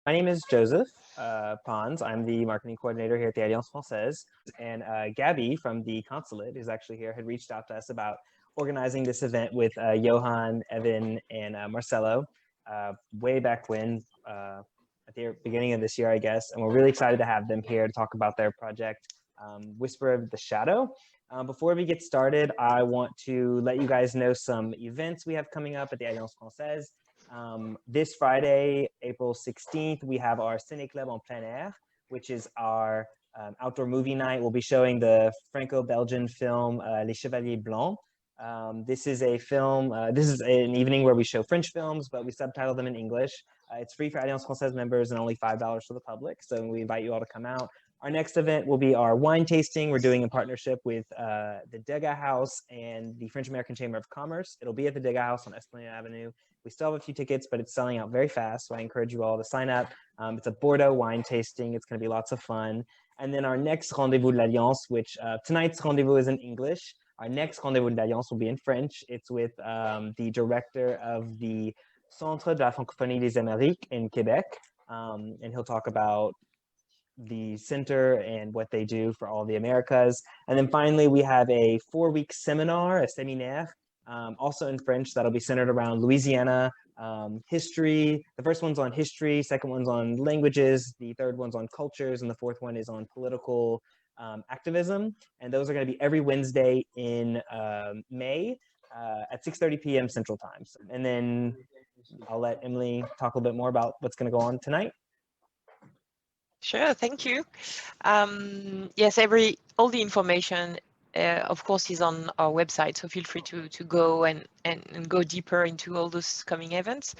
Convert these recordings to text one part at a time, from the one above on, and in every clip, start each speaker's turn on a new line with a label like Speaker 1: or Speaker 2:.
Speaker 1: My name is Joseph Pons. I'm the marketing coordinator here at the Alliance Française. And Gabby from the consulate, who's actually here, had reached out to us about organizing this event with Yohan, Evan, and Marcello way back when, at the beginning of this year, I guess. And we're really excited to have them here to talk about their project, Whisper of the Shadow. Before we get started, I want to let you guys know some events we have coming up at the Alliance Française. This Friday, April 16th, we have our Ciné Club en plein air, which is our outdoor movie night. We'll be showing the Franco-Belgian film Les Chevaliers Blancs. This is a film, this is an evening where we show French films, but we subtitle them in English. It's free for Alliance Française members and only $5 for the public, so we invite you all to come out. Our next event will be our wine tasting. We're doing in partnership with the Degas House and the French American Chamber of Commerce. It'll be at the Degas House on Esplanade Avenue. We still have a few tickets, but it's selling out very fast, so I encourage you all to sign up. It's a Bordeaux wine tasting. It's going to be lots of fun. And then our next Rendez-vous de l'Alliance, which tonight's Rendez-vous is in English. Our next Rendez-vous de l'Alliance will be in French. It's with the director of the Centre de la Francophonie des Amériques in Quebec, and he'll talk about the center and what they do for all the Americas. And then finally, we have a 4-week seminar, a séminaire, also in French, that'll be centered around Louisiana history. The first one's on history, second one's on languages, the third one's on cultures, and the fourth one is on political activism. And those are going to be every Wednesday in May at 6:30 p.m. Central Time. And then I'll let Emily talk a little bit more about what's going to go on tonight.
Speaker 2: Sure, thank you. Yes, all the information, of course, is on our website, so feel free to go and go deeper into all those coming events.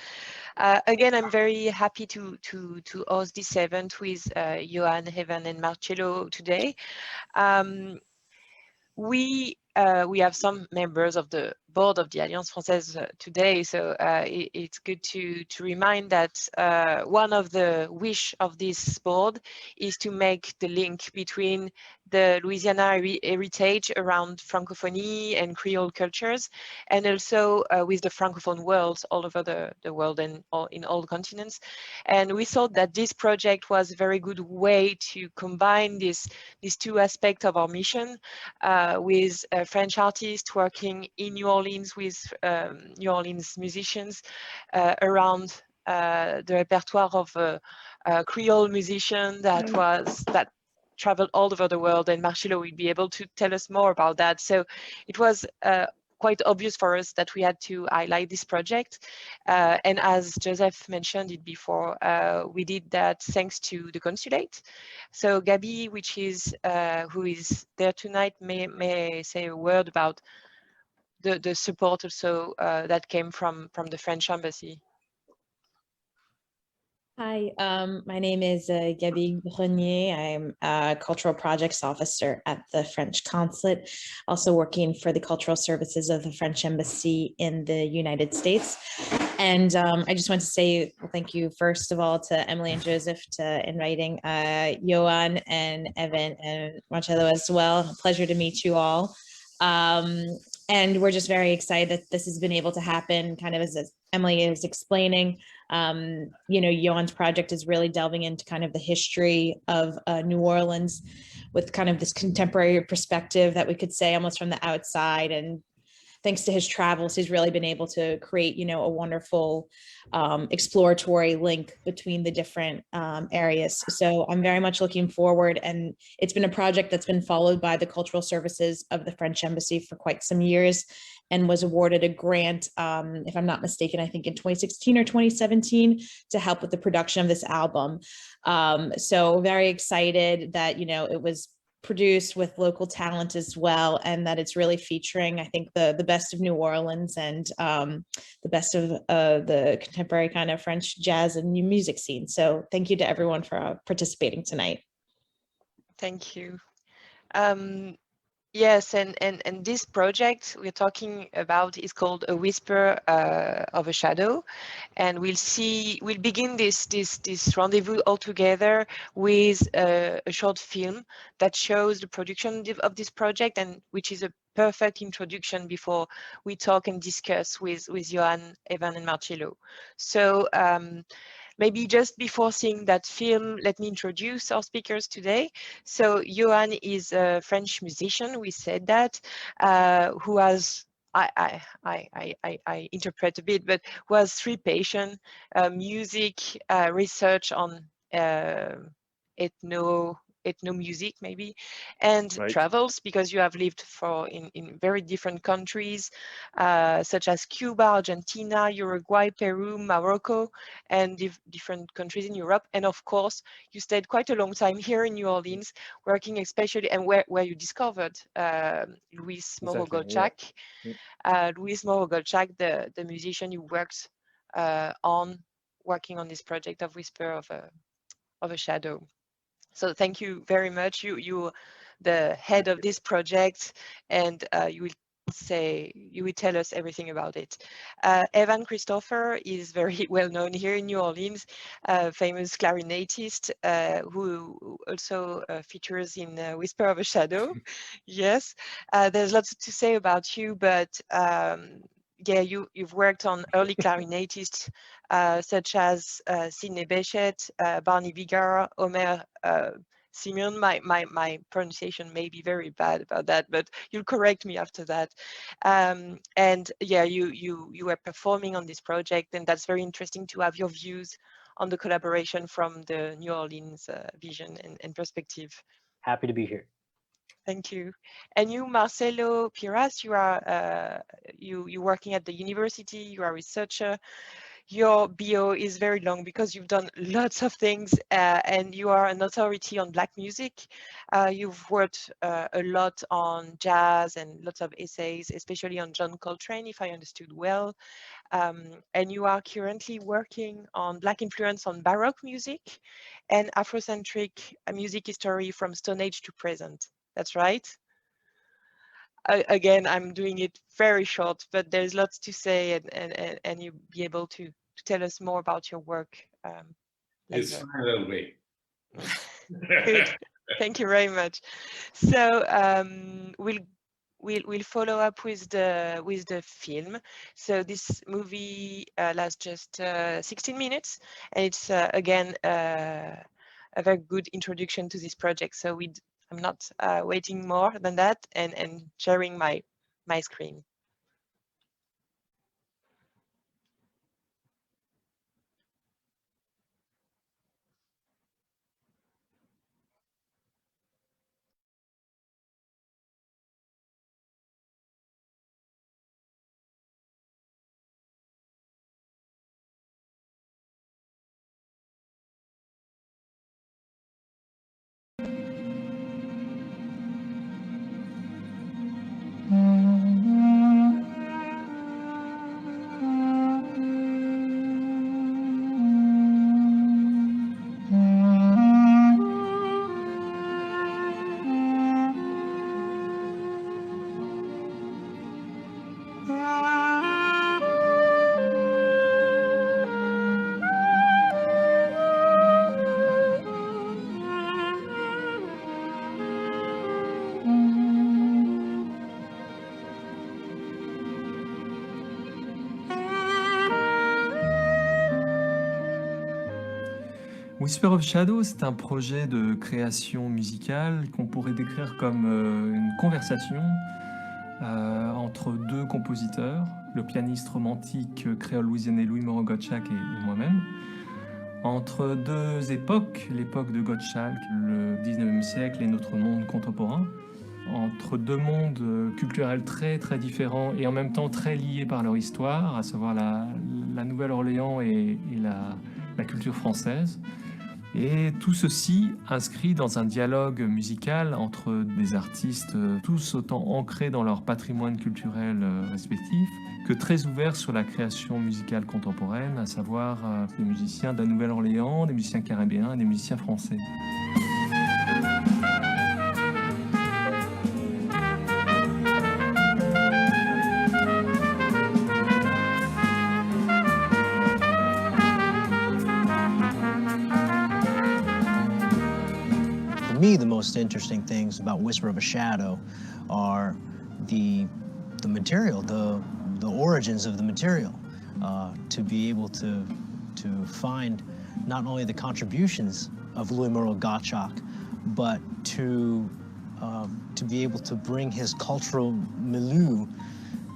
Speaker 2: Again, I'm very happy to host this event with Yohan, Evan, and Marcello today. We have some members of the board of the Alliance Française today, so it's good to remind that one of the wish of this board is to make the link between the Louisiana heritage around Francophonie and Creole cultures, and also with the Francophone world all over the world and in all continents. And we thought that this project was a very good way to combine these two aspects of our mission with French artists working in New Orleans with New Orleans musicians around the repertoire of Creole musician that traveled all over the world, and Marcello will be able to tell us more about that. So it was quite obvious for us that we had to highlight this project. And as Joseph mentioned it before, we did that thanks to the consulate. So Gabby, who is there tonight, may say a word about the support also that came from the French embassy.
Speaker 3: Hi, my name is Gabby Grenier. I'm a cultural projects officer at the French consulate, also working for the cultural services of the French embassy in the United States. And I just want to say thank you, first of all, to Emily and Joseph to inviting Yohan and Evan and Marcello as well. Pleasure to meet you all. And we're just very excited that this has been able to happen, kind of as Emily is explaining. Yohan's project is really delving into kind of the history of New Orleans with kind of this contemporary perspective that we could say almost from the outside. And thanks to his travels, he's really been able to create, a wonderful exploratory link between the different areas. So I'm very much looking forward, and it's been a project that's been followed by the cultural services of the French embassy for quite some years, and was awarded a grant, if I'm not mistaken, I think in 2016 or 2017, to help with the production of this album. So very excited that, it was produced with local talent as well, and that it's really featuring, I think, the best of New Orleans and the best of the contemporary kind of French jazz and new music scene. So thank you to everyone for participating tonight.
Speaker 2: Thank you. Yes, and this project we're talking about is called A Whisper of a Shadow, and we'll begin this rendezvous all together with a short film that shows the production of this project, and which is a perfect introduction before we talk and discuss with Yohan, Evan, and Marcello. So maybe just before seeing that film, let me introduce our speakers today. So Yohan is a French musician, we said that, who has, I interpret a bit, but who has 3 passions, music, research on ethnomusic maybe, and
Speaker 4: Right.
Speaker 2: travels, because you have lived in very different countries, such as Cuba, Argentina, Uruguay, Peru, Morocco, and different countries in Europe. And of course, you stayed quite a long time here in New Orleans, working especially, and where you discovered Luis Morogolchak. Luis Morogolchak, the musician you worked working on this project of Whisper of a Shadow. So thank you very much. You're the head of this project, and you will tell us everything about it. Evan Christopher is very well known here in New Orleans, famous clarinettist, who also features in Whisper of a Shadow. Yes, there's lots to say about you, but yeah, you've worked on early clarinetists such as Sidney Bechet, Barney Vigar, Omer Simeon. My pronunciation may be very bad about that, but you'll correct me after that. And yeah, you were performing on this project, and that's very interesting to have your views on the collaboration from the New Orleans vision and perspective.
Speaker 4: Happy to be here.
Speaker 2: Thank you. And you, Marcello Piras, you are you working at the university. You are a researcher. Your bio is very long because you've done lots of things, and you are an authority on Black music. You've worked a lot on jazz and lots of essays, especially on John Coltrane, if I understood well. And you are currently working on Black influence on Baroque music and Afrocentric music history from Stone Age to present. That's right. Again, I'm doing it very short, but there's lots to say, and you'll be able to tell us more about your work
Speaker 5: It's
Speaker 2: later.
Speaker 5: fine that way.
Speaker 2: Good. Thank you very much. So we'll follow up with the film. So this movie lasts just 16 minutes, and it's again a very good introduction to this project. So I'm not waiting more than that, and sharing my screen.
Speaker 6: Whisper of Shadow, c'est un projet de création musicale qu'on pourrait décrire comme une conversation entre 2 compositeurs, le pianiste romantique créole louisianais Louis Morogolchak et moi-même, entre 2 époques, l'époque de Gottschalk, le 19e siècle et notre monde contemporain, entre 2 mondes culturels très très différents et en même temps très liés par leur histoire, à savoir la Nouvelle-Orléans et la culture française. Et tout ceci inscrit dans un dialogue musical entre des artistes tous autant ancrés dans leur patrimoine culturel respectif que très ouverts sur la création musicale contemporaine, à savoir des musiciens de la Nouvelle-Orléans, des musiciens caribéens et des musiciens français.
Speaker 7: For me, the most interesting things about Whisper of a Shadow are the material, the origins of the material. To be able to find not only the contributions of Louis Moreau Gottschalk, but to be able to bring his cultural milieu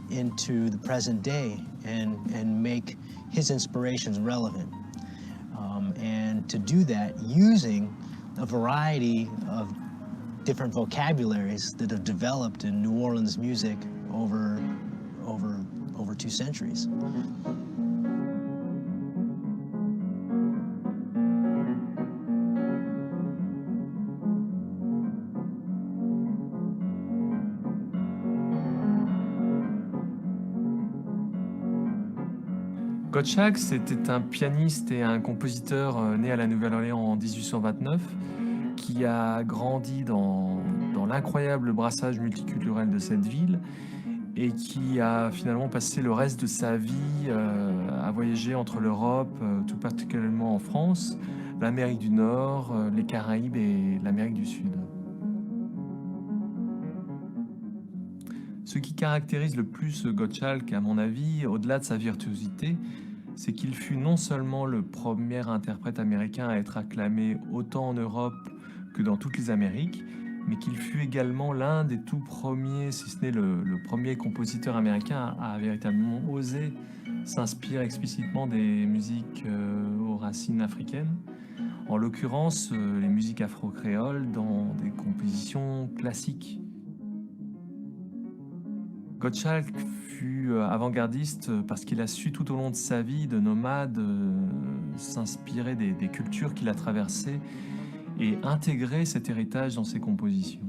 Speaker 7: into the present day and make his inspirations relevant. And to do that using a variety of different vocabularies that have developed in New Orleans music over 2 centuries.
Speaker 6: Gottschalk, c'était un pianiste et un compositeur né à la Nouvelle-Orléans en 1829, qui a grandi dans l'incroyable brassage multiculturel de cette ville et qui a finalement passé le reste de sa vie à voyager entre l'Europe, tout particulièrement en France, l'Amérique du Nord, les Caraïbes et l'Amérique du Sud. Ce qui caractérise le plus Gottschalk, à mon avis, au-delà de sa virtuosité, c'est qu'il fut non seulement le premier interprète américain à être acclamé autant en Europe que dans toutes les Amériques, mais qu'il fut également l'un des tout premiers, si ce n'est le premier compositeur américain à véritablement oser s'inspirer explicitement des musiques aux racines africaines, en l'occurrence les musiques afro-créoles dans des compositions classiques. Gottschalk fut avant-gardiste parce qu'il a su tout au long de sa vie de nomade s'inspirer des cultures qu'il a traversées et intégrer cet héritage dans ses compositions.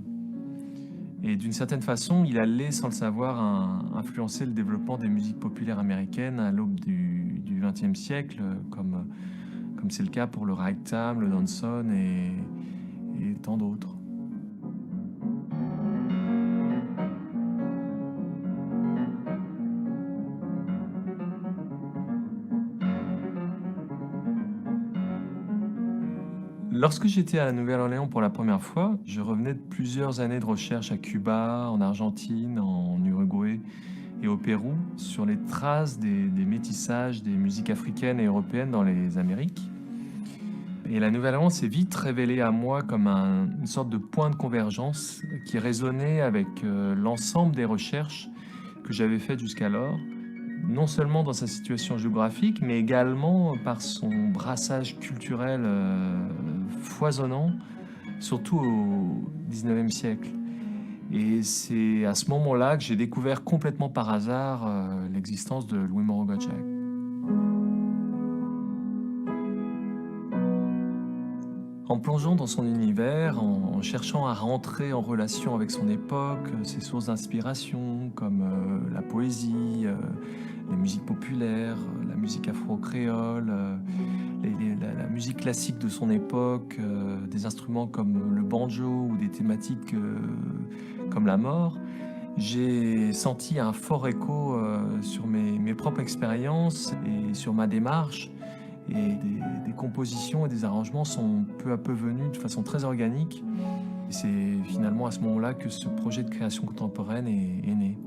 Speaker 6: Et d'une certaine façon, il allait, sans le savoir, influencer le développement des musiques populaires américaines à l'aube du XXe siècle, comme c'est le cas pour le ragtime, le dancehall et tant d'autres. Lorsque j'étais à la Nouvelle-Orléans pour la première fois, je revenais de plusieurs années de recherche à Cuba, en Argentine, en Uruguay et au Pérou sur les traces des métissages des musiques africaines et européennes dans les Amériques. Et la Nouvelle-Orléans s'est vite révélée à moi comme une sorte de point de convergence qui résonnait avec l'ensemble des recherches que j'avais faites jusqu'alors, non seulement dans sa situation géographique, mais également par son brassage culturel foisonnant, surtout au XIXe siècle. Et c'est à ce moment-là que j'ai découvert complètement par hasard l'existence de Louis Moreau Gottschalk. En plongeant dans son univers, en cherchant à rentrer en relation avec son époque, ses sources d'inspiration comme la poésie, les musiques populaires, la musique afro-créole, la musique classique de son époque, des instruments comme le banjo ou des thématiques comme la mort, j'ai senti un fort écho sur mes propres expériences et sur ma démarche. Et des compositions et des arrangements sont peu à peu venus de façon très organique. Et c'est finalement à ce moment-là que ce projet de création contemporaine est né.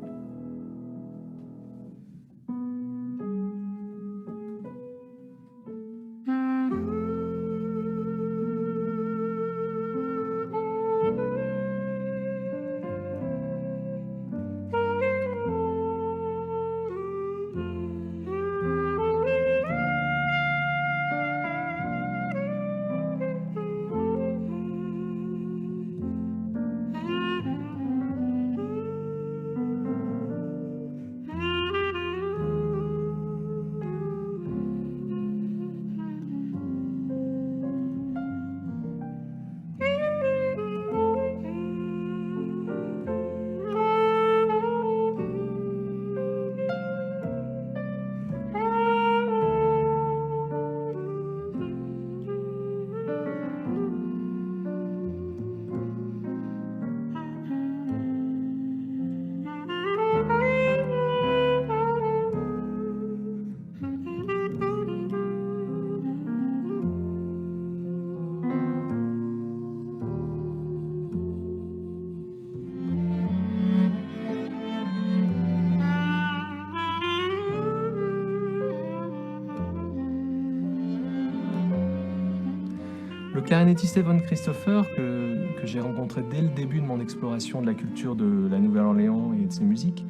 Speaker 6: clarinettiste Yvonne Christopher, que j'ai rencontré dès le début de mon exploration de la culture de la Nouvelle-Orléans et de ses musiques,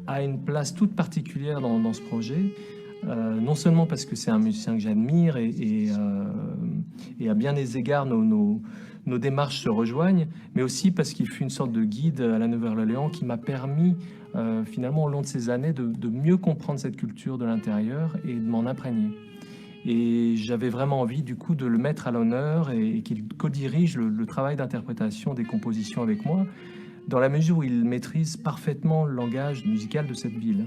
Speaker 6: a une place toute particulière dans ce projet. Non seulement parce que c'est un musicien que j'admire et à bien des égards nos démarches se rejoignent, mais aussi parce qu'il fut une sorte de guide à la Nouvelle-Orléans qui m'a permis finalement au long de ces années de mieux comprendre cette culture de l'intérieur et de m'en imprégner. Et j'avais vraiment envie du coup de le mettre à l'honneur et qu'il co-dirige le travail d'interprétation des compositions avec moi, dans la mesure où il maîtrise parfaitement le langage musical de cette ville.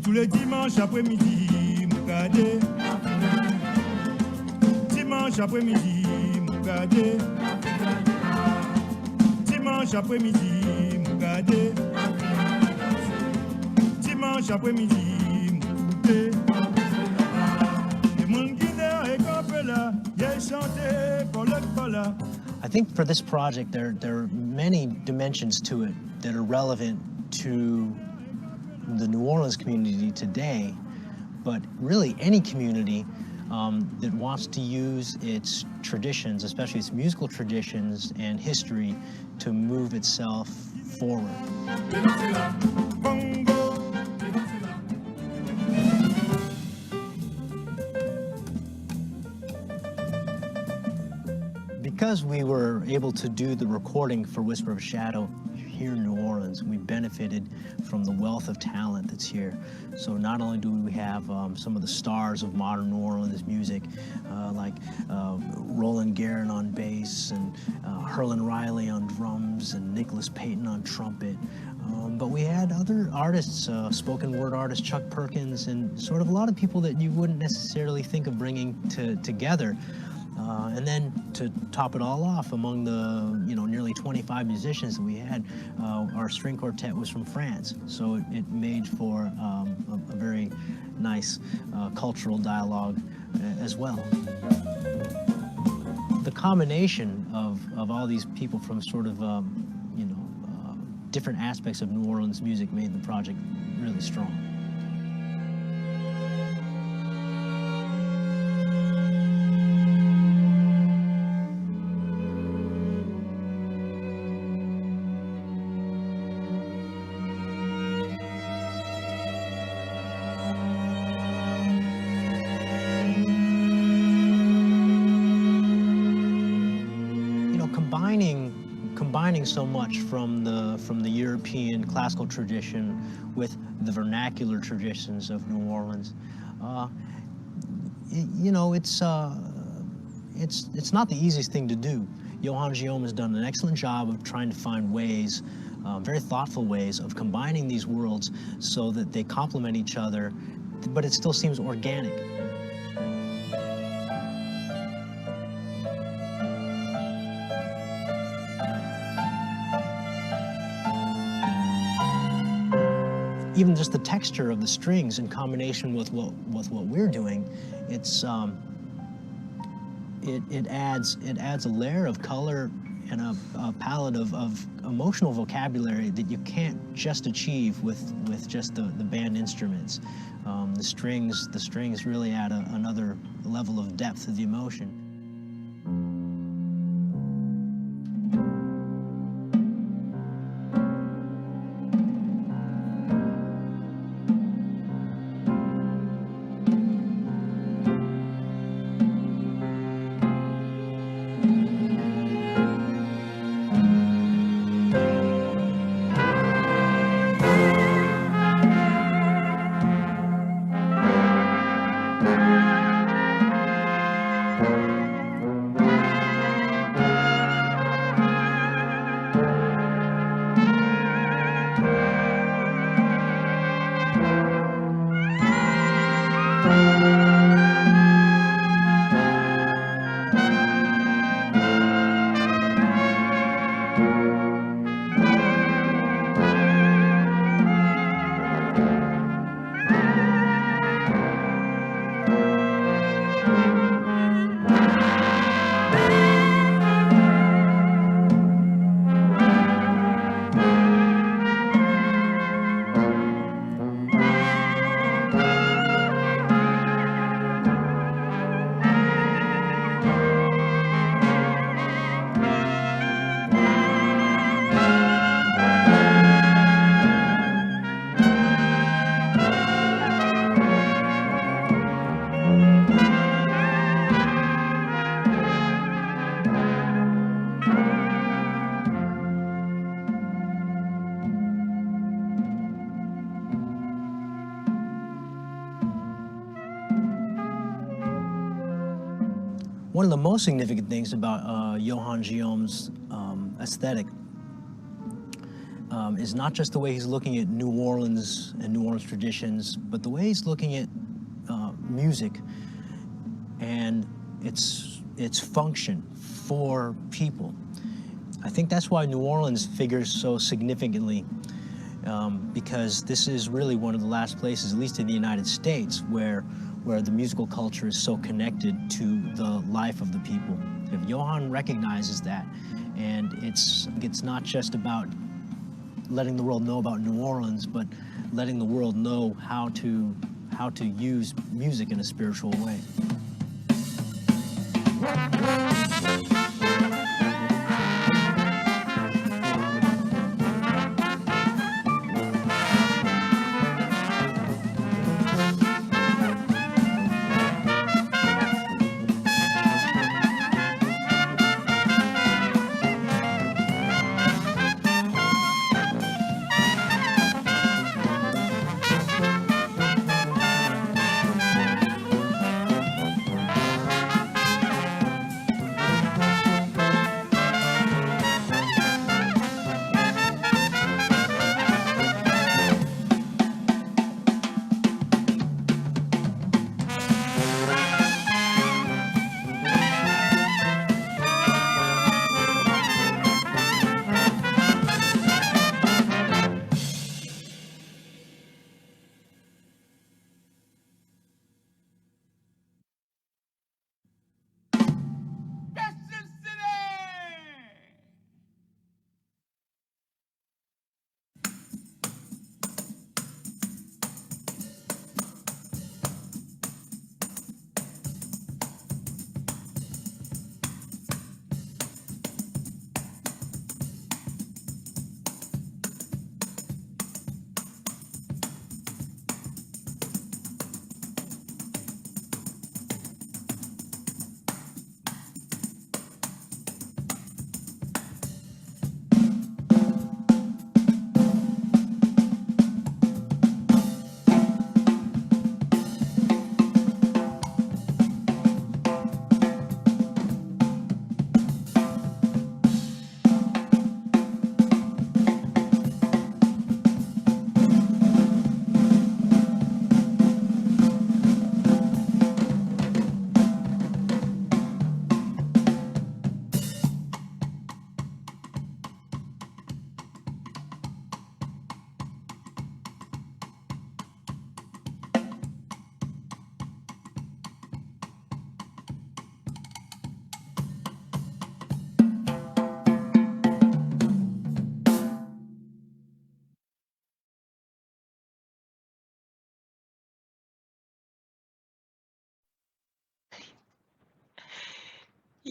Speaker 4: Tous les dimanches après-midi, Moukade. Dimanche après-midi, Moukade. Dimanche après-midi, Moukade. Dimanche après-midi, Moukade. Et mon guinée est campé là, y'a chanté pour le bala.
Speaker 7: I think for this project, there are many dimensions to it that are relevant to the New Orleans community today, but really any community that wants to use its traditions, especially its musical traditions and history, to move itself forward. Because we were able to do the recording for Whisper of a Shadow here in New Orleans, we benefited from the wealth of talent that's here. So not only do we have some of the stars of modern New Orleans music, like Roland Guerin on bass, and Herlin Riley on drums, and Nicholas Payton on trumpet, but we had other artists, spoken word artist Chuck Perkins, and sort of a lot of people that you wouldn't necessarily think of bringing together. And then to top it all off, among the nearly 25 musicians that we had, our string quartet was from France. So it made for a very nice cultural dialogue as well. The combination of all these people from sort of different aspects of New Orleans music made the project really strong. Combining so much from the European classical tradition with the vernacular traditions of New Orleans, it's not the easiest thing to do. Yohan Giaume has done an excellent job of trying to find ways, very thoughtful ways, of combining these worlds so that they complement each other, but it still seems organic. Even just the texture of the strings in combination with what we're doing, it adds a layer of color and a palette of emotional vocabulary that you can't just achieve with just the band instruments. The strings really add another level of depth to the emotion. one of the most significant things about Yohan Giaume's aesthetic is not just the way he's looking at New Orleans and New Orleans traditions, but the way he's looking at music and its function for people. I think that's why New Orleans figures so significantly, because this is really one of the last places, at least in the United States, where the musical culture is so connected to the life of the people. If Yohan recognizes that, and it's not just about letting the world know about New Orleans, but letting the world know how to use music in a spiritual way.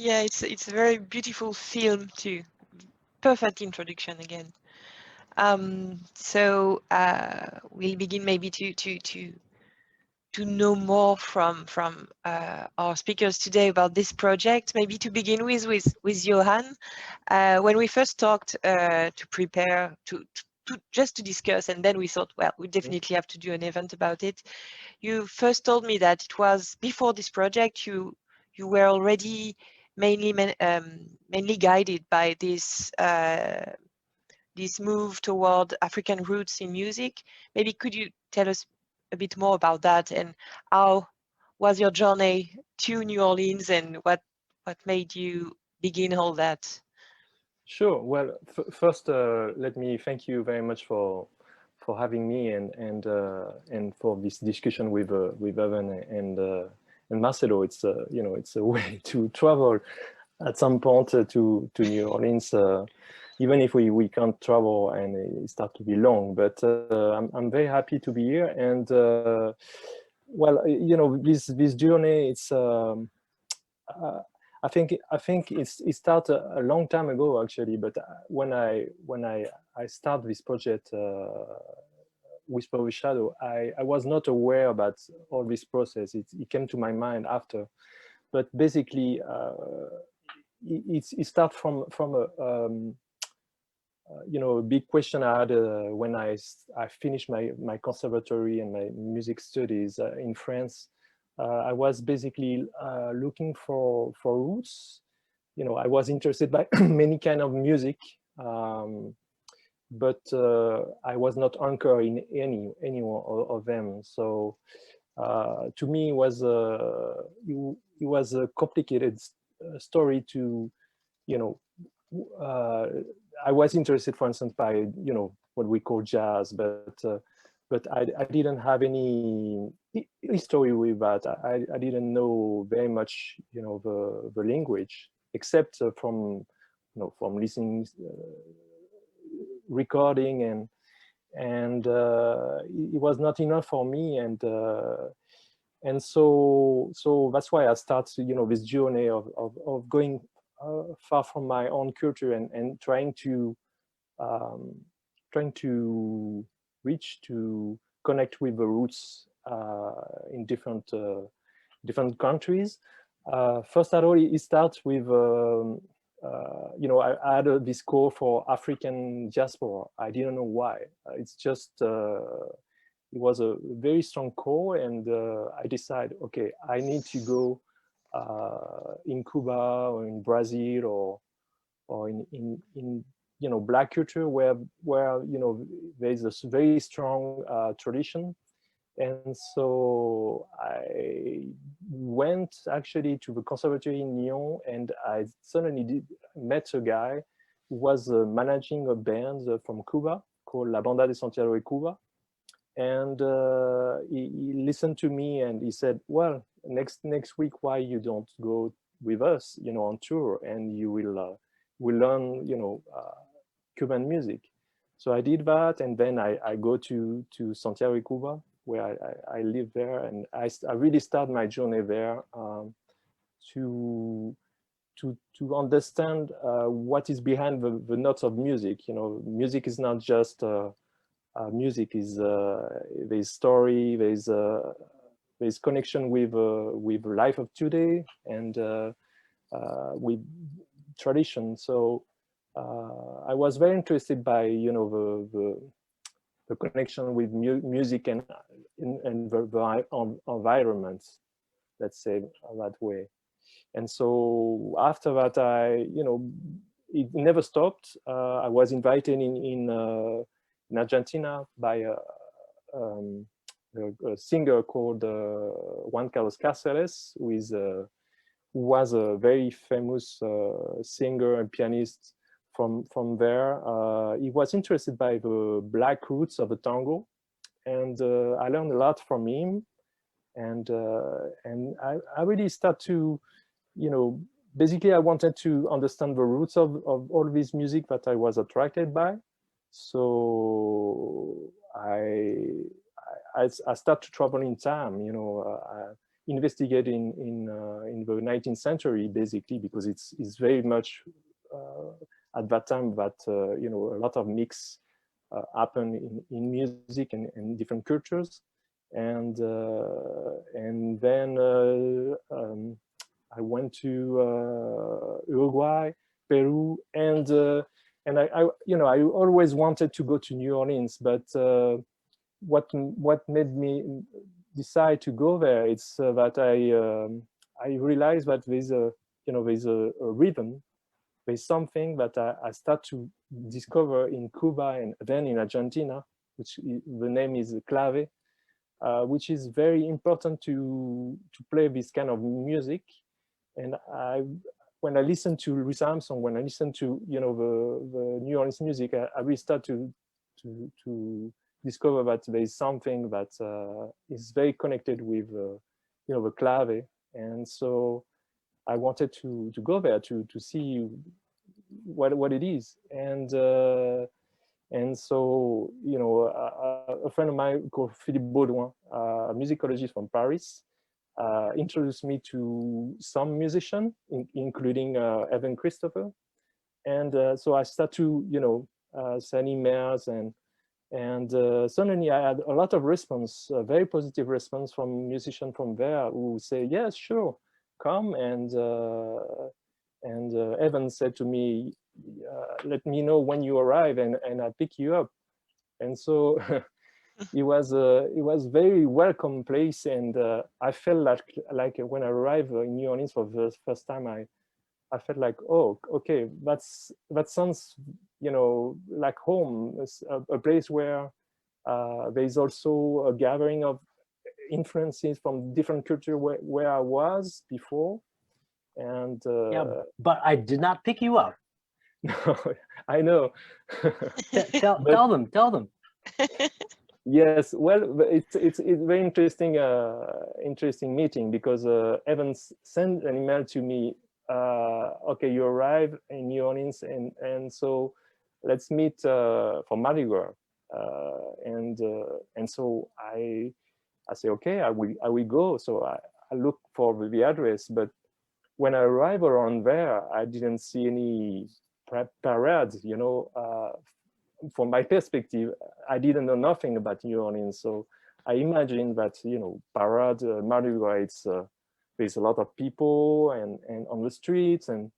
Speaker 2: Yeah, it's a very beautiful film too. Perfect introduction again. So we'll begin maybe to know more from our speakers today about this project. Maybe to begin with Yohan. When we first talked to prepare just to discuss, and then we thought, well, we definitely have to do an event about it. You first told me that it was before this project you were already mainly guided by this this move toward African roots in music. Maybe could you tell us a bit more about that, and how was your journey to New Orleans, and what made you begin all that?
Speaker 5: Sure. Well, first, let me thank you very much for having me and for this discussion with Evan and Marcello. It's it's a way to travel at some point to New Orleans, even if we can't travel and it starts to be long. But I'm very happy to be here. And well, this journey, it's I think it started a long time ago actually. But when I start this project, Whisper of Shadow, I was not aware about all this process. It came to my mind after. But basically, it starts from a big question I had when I finished my conservatory and my music studies in France. I was basically looking for roots. You know, I was interested by many kind of music, but I was not anchored in any one of them. So to me, it was a complicated story to, you know, I was interested, for instance, by, you know, what we call jazz, but I didn't have any history with that. I didn't know very much, you know, the language, except from, you know, from listening, recording, and it was not enough for me, and so that's why I started, you know, this journey of going far from my own culture and trying to reach to connect with the roots in different countries. First of all, it starts with you know, I had this call for African diaspora. I didn't know why. It's just it was a very strong call, and I decided, okay, I need to go in Cuba or in Brazil or in you know, Black culture where you know, there's a very strong tradition. And so I went actually to the conservatory in Lyon, and I suddenly met a guy who was managing a band from Cuba called La Banda de Santiago de Cuba. And he listened to me and he said, well, next week, why you don't go with us, you know, on tour, and you will learn, you know, Cuban music. So I did that, and then I go to Santiago de Cuba, where I live there, and I really start my journey there to understand what is behind the notes of music. You know, music is not just music. Is there's story, there's connection with life of today, and with tradition. So I was very interested by, you know, the connection with music and the environments, let's say that way. And so after that, you know, it never stopped. I was invited in Argentina by a singer called Juan Carlos Cáceres, who was a very famous singer and pianist from there. He was interested by the Black roots of the tango, and I learned a lot from him. And I really start to, you know, basically I wanted to understand the roots of all this music that I was attracted by. So I start to travel in time, you know, investigating in the 19th century, basically, because it's very much at that time that you know, a lot of mix happen in music and different cultures, and then I went to Uruguay, Peru, and I you know, I always wanted to go to New Orleans, but what made me decide to go there, it's that I realized that there's a, you know, there's a rhythm, there's something that I start to discover in Cuba and then in Argentina, which the name is clave, which is very important to play this kind of music. And when I listen to Louis Armstrong, when I listen to, you know, the New Orleans music, I really start to discover that there is something that is very connected with, you know, the clave. And so I wanted to go there to see what it is. And so, you know, a friend of mine called Philippe Baudouin, a musicologist from Paris, introduced me to some musicians, including Evan Christopher. And so I start to, you know, send emails, and suddenly I had a lot of response, a very positive response from musicians from there who say, yes, sure, come. And Evan said to me, let me know when you arrive, and I pick you up. And so it was very welcome place, and I felt like when I arrived in New Orleans for the first time, I felt like, oh, okay, that sounds, you know, like home. It's a place where there is also a gathering of influences from different culture where I was before, and
Speaker 8: Yeah, but I did not pick you up.
Speaker 5: no, I know.
Speaker 8: Tell them.
Speaker 5: Yes, well, it's very interesting interesting meeting, because Evans sent an email to me. Okay, you arrive in New Orleans, and so let's meet for Mardi Gras, and so I say, okay, I will go. So I look for the address, but when I arrived around there, I didn't see any parades, you know. From my perspective, I didn't know nothing about New Orleans, so I imagined that, you know, parade, Mardi Gras, it's there's a lot of people and on the streets, and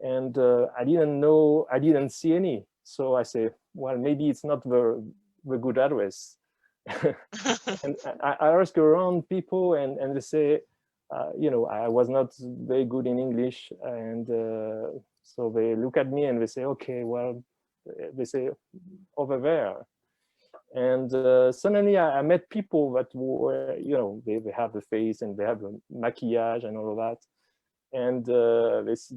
Speaker 5: I didn't see any. So I say, well, maybe it's not the good address. And I ask around people, and they say, you know, I was not very good in English, and so they look at me and they say, okay, well, they say over there. And suddenly I met people that were, you know, they have the face and they have the maquillage and all of that. And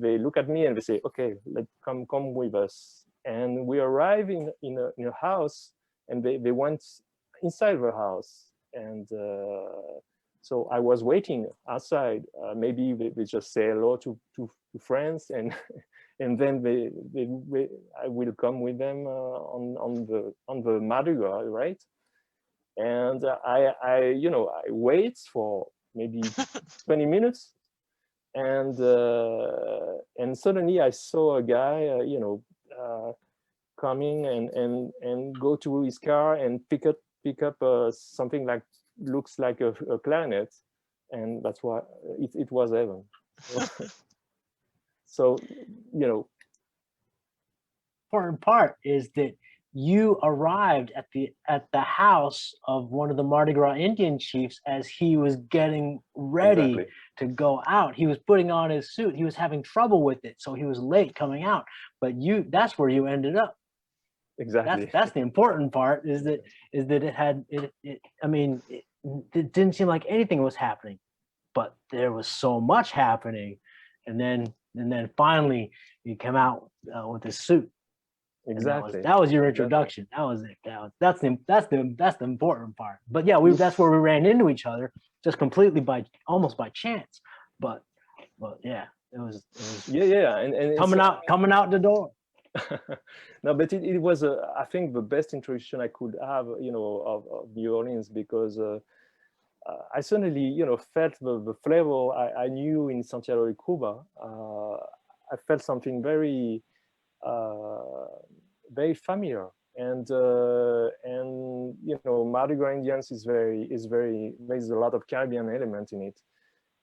Speaker 5: they look at me and they say, okay, come with us. And we arrive in a house, and they went inside the house. And so I was waiting outside. Maybe they just say hello to friends, and and then I will come with them on the Mardi Gras, right? And I you know, I wait for maybe 20 minutes, and suddenly I saw a guy, you know, coming and go to his car and pick up something like looks like a clarinet, and that's why it was Evan. So, you know,
Speaker 8: Important part is that you arrived at the house of one of the Mardi Gras Indian chiefs as he was getting ready
Speaker 5: exactly.
Speaker 8: to go out. He was putting on his suit. He was having trouble with it, so he was late coming out. But that's where you ended up.
Speaker 5: Exactly.
Speaker 8: That's the important part, is that I mean, it didn't seem like anything was happening, but there was so much happening, and then finally you come out with a suit.
Speaker 5: Exactly.
Speaker 8: That was your introduction. That was it. That's the important part. But yeah, that's where we ran into each other, just completely almost by chance. But yeah, it was
Speaker 5: yeah, and
Speaker 8: coming out the door.
Speaker 5: No, but it was I think the best introduction I could have, you know, of New Orleans, because I suddenly, you know, felt the flavor I knew in Santiago de Cuba. I felt something very very familiar, and you know, Mardi Gras Indians there's a lot of Caribbean element in it,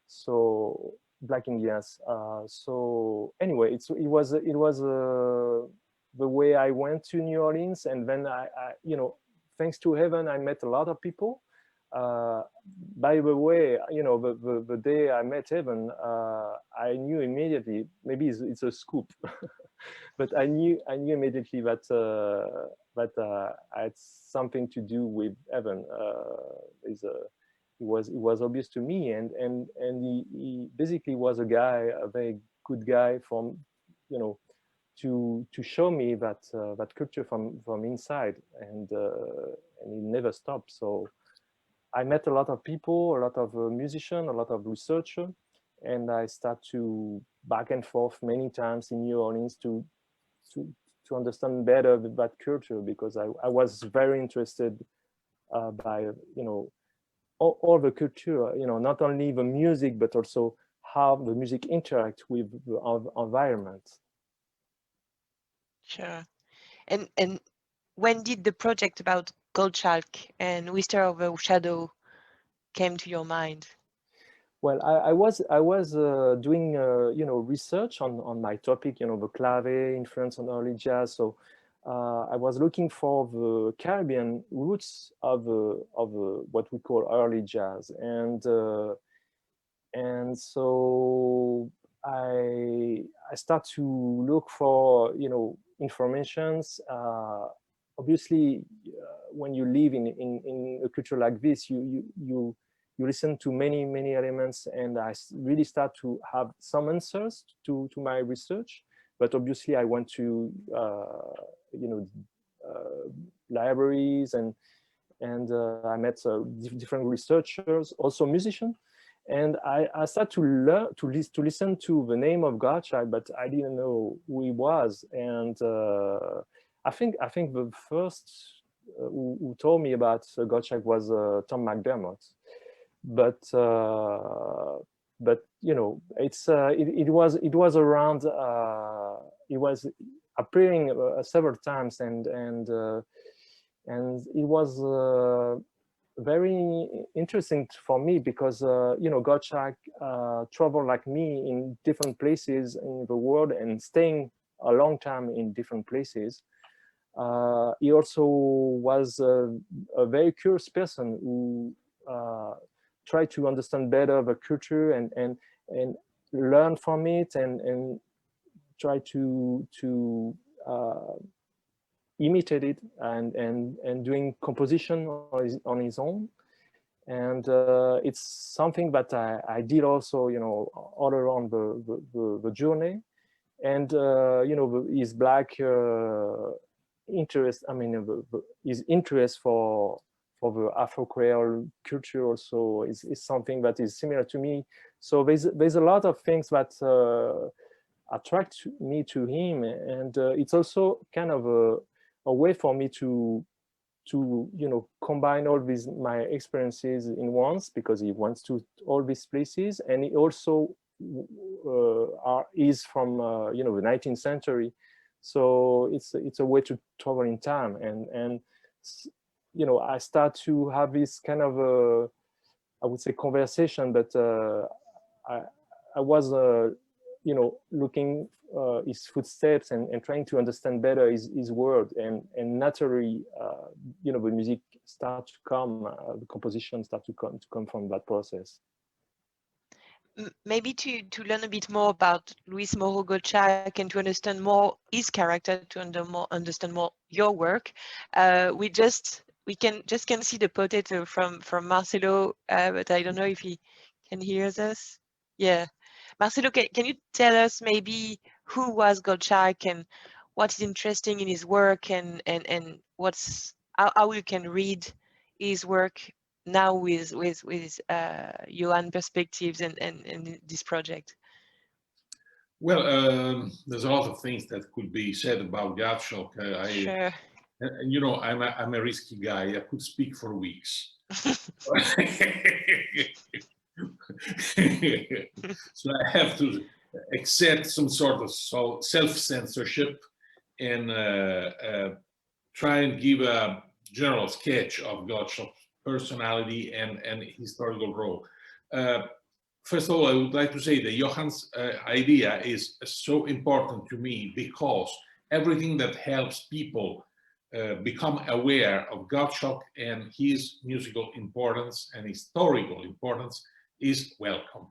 Speaker 5: so Black Indians. So anyway, it was the way I went to New Orleans, and then I you know, thanks to heaven, I met a lot of people. By the way, you know, the day I met Evan, I knew immediately, maybe it's a scoop, but I knew immediately that I had something to do with Evan. It was obvious to me, and he basically was a very good guy, from, you know, to show me that culture from inside, and he never stopped. So I met a lot of people, a lot of musicians, a lot of researchers, and I start to back and forth many times in New Orleans to understand better that culture, because I was very interested by, you know, all the culture, you know, not only the music, but also how the music interacts with the environment.
Speaker 2: Sure. And when did the project about Goldschalk and Whisper of a Shadow came to your mind?
Speaker 5: Well, I was doing you know, research on my topic, you know, the clave influence on early jazz. So I was looking for the Caribbean roots of what we call early jazz, and so I start to look for informations. Obviously, when you live in a culture like this, you listen to many elements, and I really start to have some answers to my research. But obviously, I went to libraries, and I met different researchers, also musicians, and I started to learn to listen to the name of Gottschalk, but I didn't know who he was. And I think the first who told me about Gottschalk was Tom McDermott, but it was around. It was appearing several times, and it was very interesting for me because Gottschalk traveled like me in different places in the world and staying a long time in different places. He also was a very curious person who tried to understand better the culture and learn from it, and try to imitate it, and doing composition on his own. And it's something that I did also, all around the journey. And his black interest, his interest for the Afro-Creole culture also is something that is similar to me. So there's a lot of things that attract me to him, and it's also kind of a way for me to combine all my experiences in once, because he went to all these places, and he also is from the 19th century. So it's a way to travel in time, and I start to have this kind of I would say conversation, but I was looking his footsteps and trying to understand better his world, and naturally the music start to come, the composition start to come from that process.
Speaker 2: Maybe to learn a bit more about Luis Moro Gottschalk and to understand more his character, to understand more your work, we can see the potato from Marcello, but I don't know if he can hear us. Yeah, Marcello, can you tell us maybe who was Gottschalk and what is interesting in his work, and how you can read his work now with Yohan perspectives and this project?
Speaker 9: Well, there's a lot of things that could be said about Gottschalk.
Speaker 2: Sure.
Speaker 9: I'm a risky guy. I could speak for weeks. So I have to accept some sort of self-censorship and try and give a general sketch of Gottschalk's personality and historical role. First of all, I would like to say that Yohan's idea is so important to me, because everything that helps people become aware of Gottschalk and his musical importance and historical importance is welcome.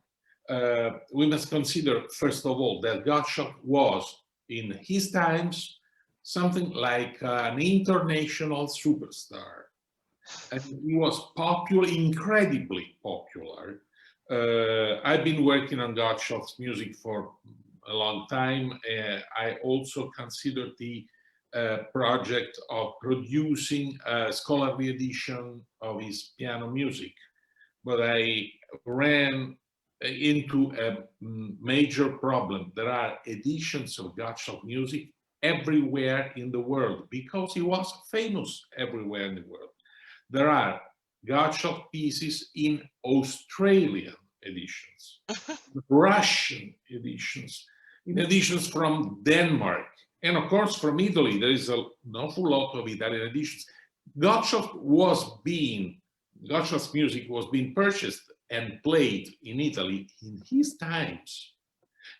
Speaker 9: We must consider, first of all, that Gottschalk was, in his times, something like an international superstar. And he was popular, incredibly popular. I've been working on Gottschalk's music for a long time. I also considered the project of producing a scholarly edition of his piano music, but I ran into a major problem. There are editions of Gottschalk music everywhere in the world because he was famous everywhere in the world. There are Gottschalk pieces in Australian editions, Russian editions, in editions from Denmark, and of course from Italy. There is an awful lot of Italian editions. Gottschalk's music was being purchased and played in Italy in his times.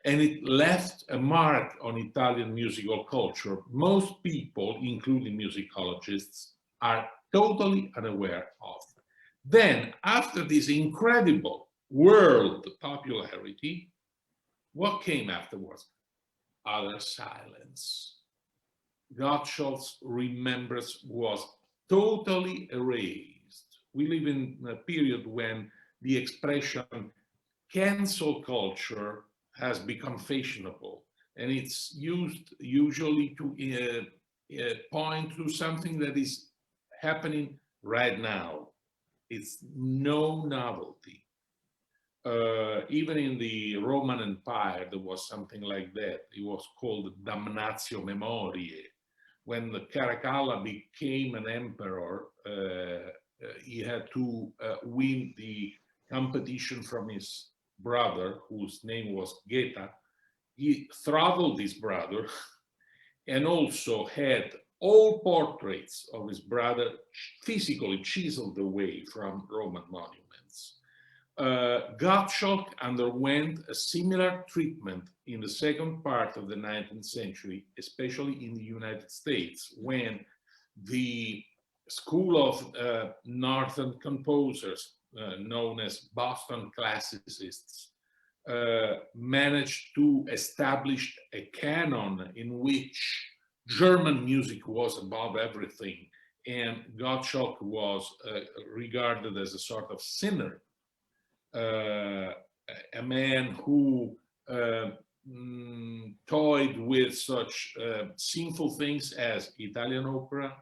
Speaker 9: And it left a mark on Italian musical culture. Most people, including musicologists, are totally unaware of. Then, after this incredible world popularity, what came afterwards? Utter silence. Gottschalk's remembrance was totally erased. We live in a period when the expression cancel culture has become fashionable, and it's used usually to point to something that is happening right now. It's no novelty. Even in the Roman Empire, there was something like that. It was called damnatio memoriae. When the Caracalla became an emperor, he had to win the competition from his brother, whose name was Geta. He throttled his brother and also had all portraits of his brother physically chiseled away from Roman monuments. Gottschalk underwent a similar treatment in the second part of the 19th century, especially in the United States, when the school of Northern composers, known as Boston classicists, managed to establish a canon in which German music was above everything, and Gottschalk was regarded as a sort of sinner, a man who toyed with such sinful things as Italian opera,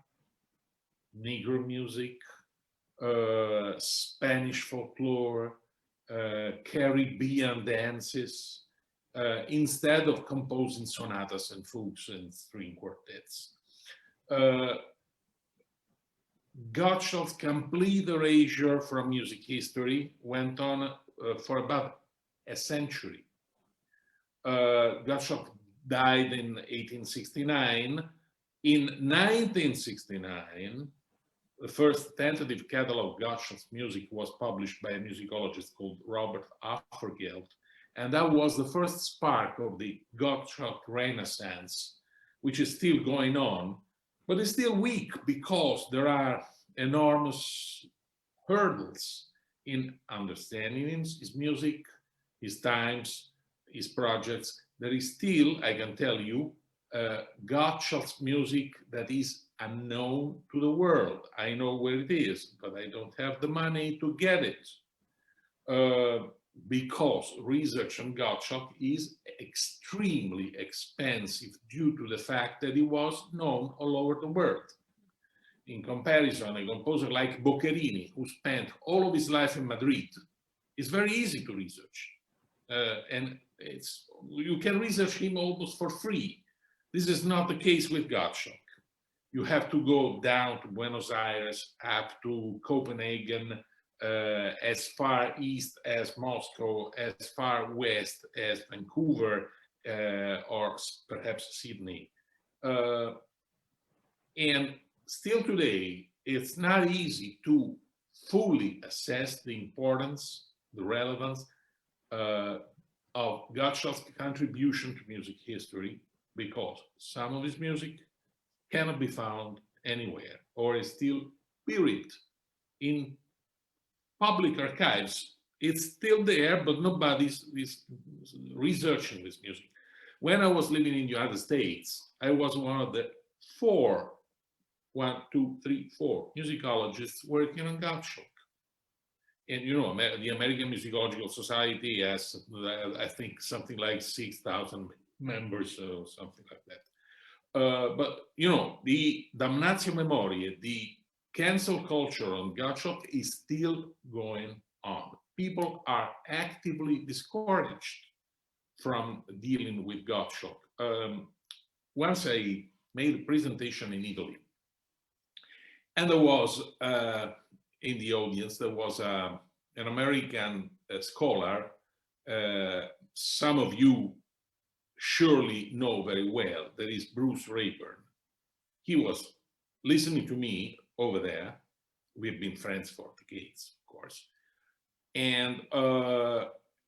Speaker 9: Negro music, Spanish folklore, Caribbean dances, instead of composing sonatas and fugues and string quartets. Gottschalk's complete erasure from music history went on for about a century. Gottschalk died in 1869. In 1969, the first tentative catalog of Gottschalk's music was published by a musicologist called Robert Aftergeld, and that was the first spark of the Gottschalk Renaissance, which is still going on, but it's still weak because there are enormous hurdles in understanding his music, his times, his projects. There is still, I can tell you, Gottschalk's music that is unknown to the world. I know where it is, but I don't have the money to get it. Because research on Gottschalk is extremely expensive due to the fact that he was known all over the world. In comparison, a composer like Boccherini, who spent all of his life in Madrid, is very easy to research. And you can research him almost for free. This is not the case with Gottschalk. You have to go down to Buenos Aires, up to Copenhagen, as far east as Moscow, as far west as Vancouver, or perhaps Sydney. And still today, it's not easy to fully assess the importance, the relevance of Gottschalk's contribution to music history, because some of his music cannot be found anywhere or is still buried in public archives. It's still there, but nobody's researching this music. When I was living in the United States, I was one of the four musicologists working on Gottschalk. And you know, the American Musicological Society has, I think, something like 6,000 members or something like that. But you know, the damnatio memoriae, the cancel culture on Gottschalk is still going on. People are actively discouraged from dealing with Gottschalk. Once I made a presentation in Italy, and there was in the audience, there was an American scholar, some of you surely know very well, that is Bruce Rayburn. He was listening to me over there. We've been friends for decades, of course. And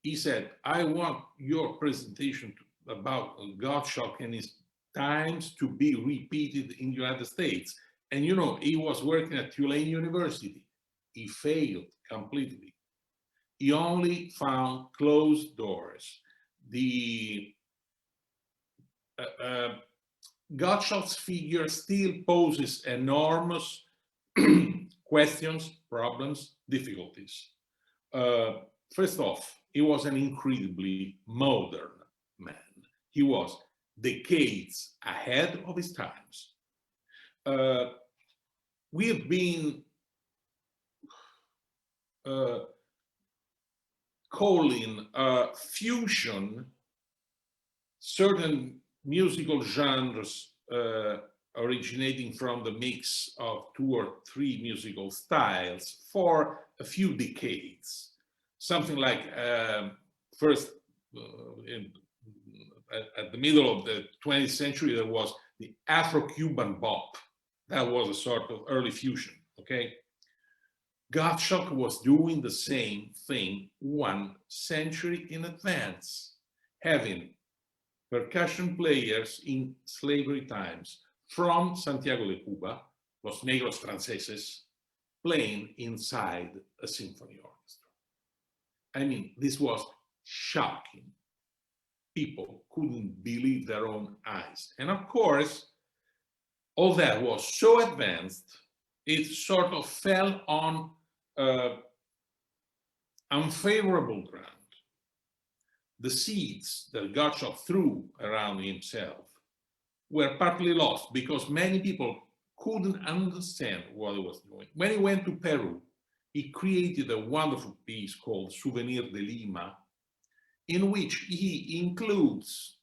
Speaker 9: he said, I want your presentation about Gottschalk and his times to be repeated in the United States. And you know, he was working at Tulane University. He failed completely. He only found closed doors. The Gottschalk's figure still poses enormous questions, problems, difficulties. First off, he was an incredibly modern man. He was decades ahead of his times. We have been calling fusion certain musical genres originating from the mix of 2 or 3 musical styles for a few decades. Something like first at the middle of the 20th century, there was the Afro-Cuban bop. That was a sort of early fusion, okay? Gottschalk was doing the same thing 1 century in advance, having percussion players in slavery times from Santiago de Cuba, Los Negros Franceses, playing inside a symphony orchestra. I mean, this was shocking. People couldn't believe their own eyes. And of course, all that was so advanced, it sort of fell on unfavorable ground. The seeds that Gottschalk threw around himself were partly lost because many people couldn't understand what he was doing. When he went to Peru, he created a wonderful piece called Souvenir de Lima, in which he includes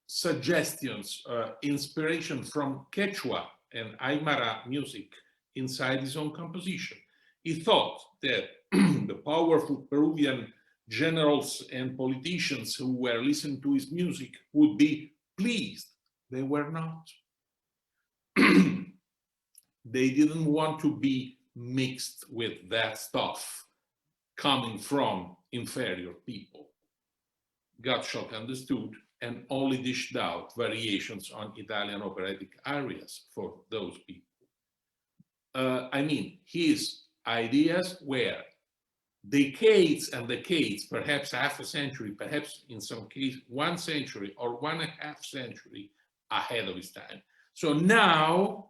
Speaker 9: suggestions, inspiration from Quechua and Aymara music inside his own composition. He thought that the powerful Peruvian generals and politicians who were listening to his music would be pleased. They were not. They didn't want to be mixed with that stuff coming from inferior people. Gottschalk understood and only dished out variations on Italian operatic arias for those people. I mean, his ideas were decades and decades, perhaps half a century, perhaps in some case 1 century or 1.5 century ahead of his time. So now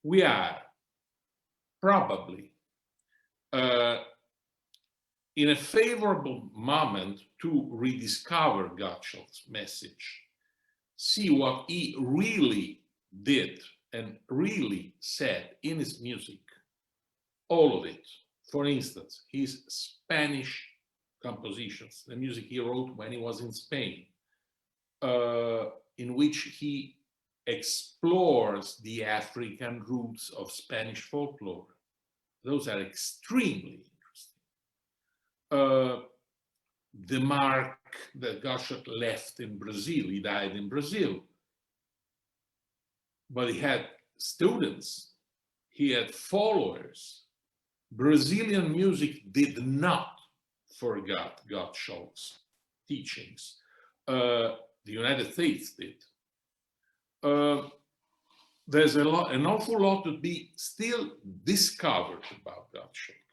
Speaker 9: we are probably in a favorable moment to rediscover Gottschalk's message, see what he really did and really said in his music, all of it. For instance, his Spanish compositions, the music he wrote when he was in Spain, in which he explores the African roots of Spanish folklore. Those are extremely interesting. The mark that Gottschalk left in Brazil, he died in Brazil, but he had students, he had followers. Brazilian music did not forget Gottschalk's teachings. The United States did. There's an awful lot to be still discovered about Gottschalk.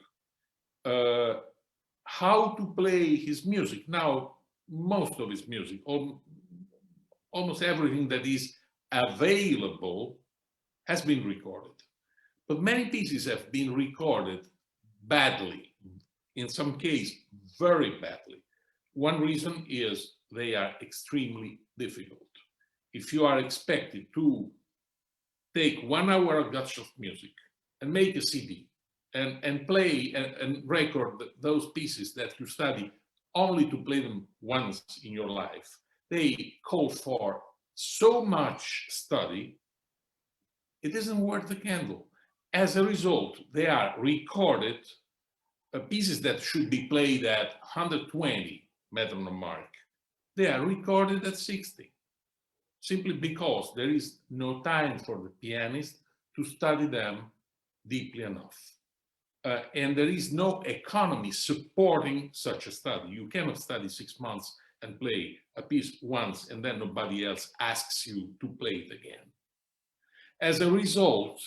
Speaker 9: How to play his music. Now, most of his music, almost everything that is available has been recorded. But many pieces have been recorded badly, in some cases, very badly. One reason is they are extremely difficult. If you are expected to take 1 hour of Gottschalk music and make a CD and play and record those pieces that you study only to play them once in your life, they call for so much study, it isn't worth the candle. As a result, they are recorded pieces that should be played at 120 metronome mark. They are recorded at 60, simply because there is no time for the pianist to study them deeply enough. and there is no economy supporting such a study. You cannot study 6 months and play a piece once and then nobody else asks you to play it again. As a result,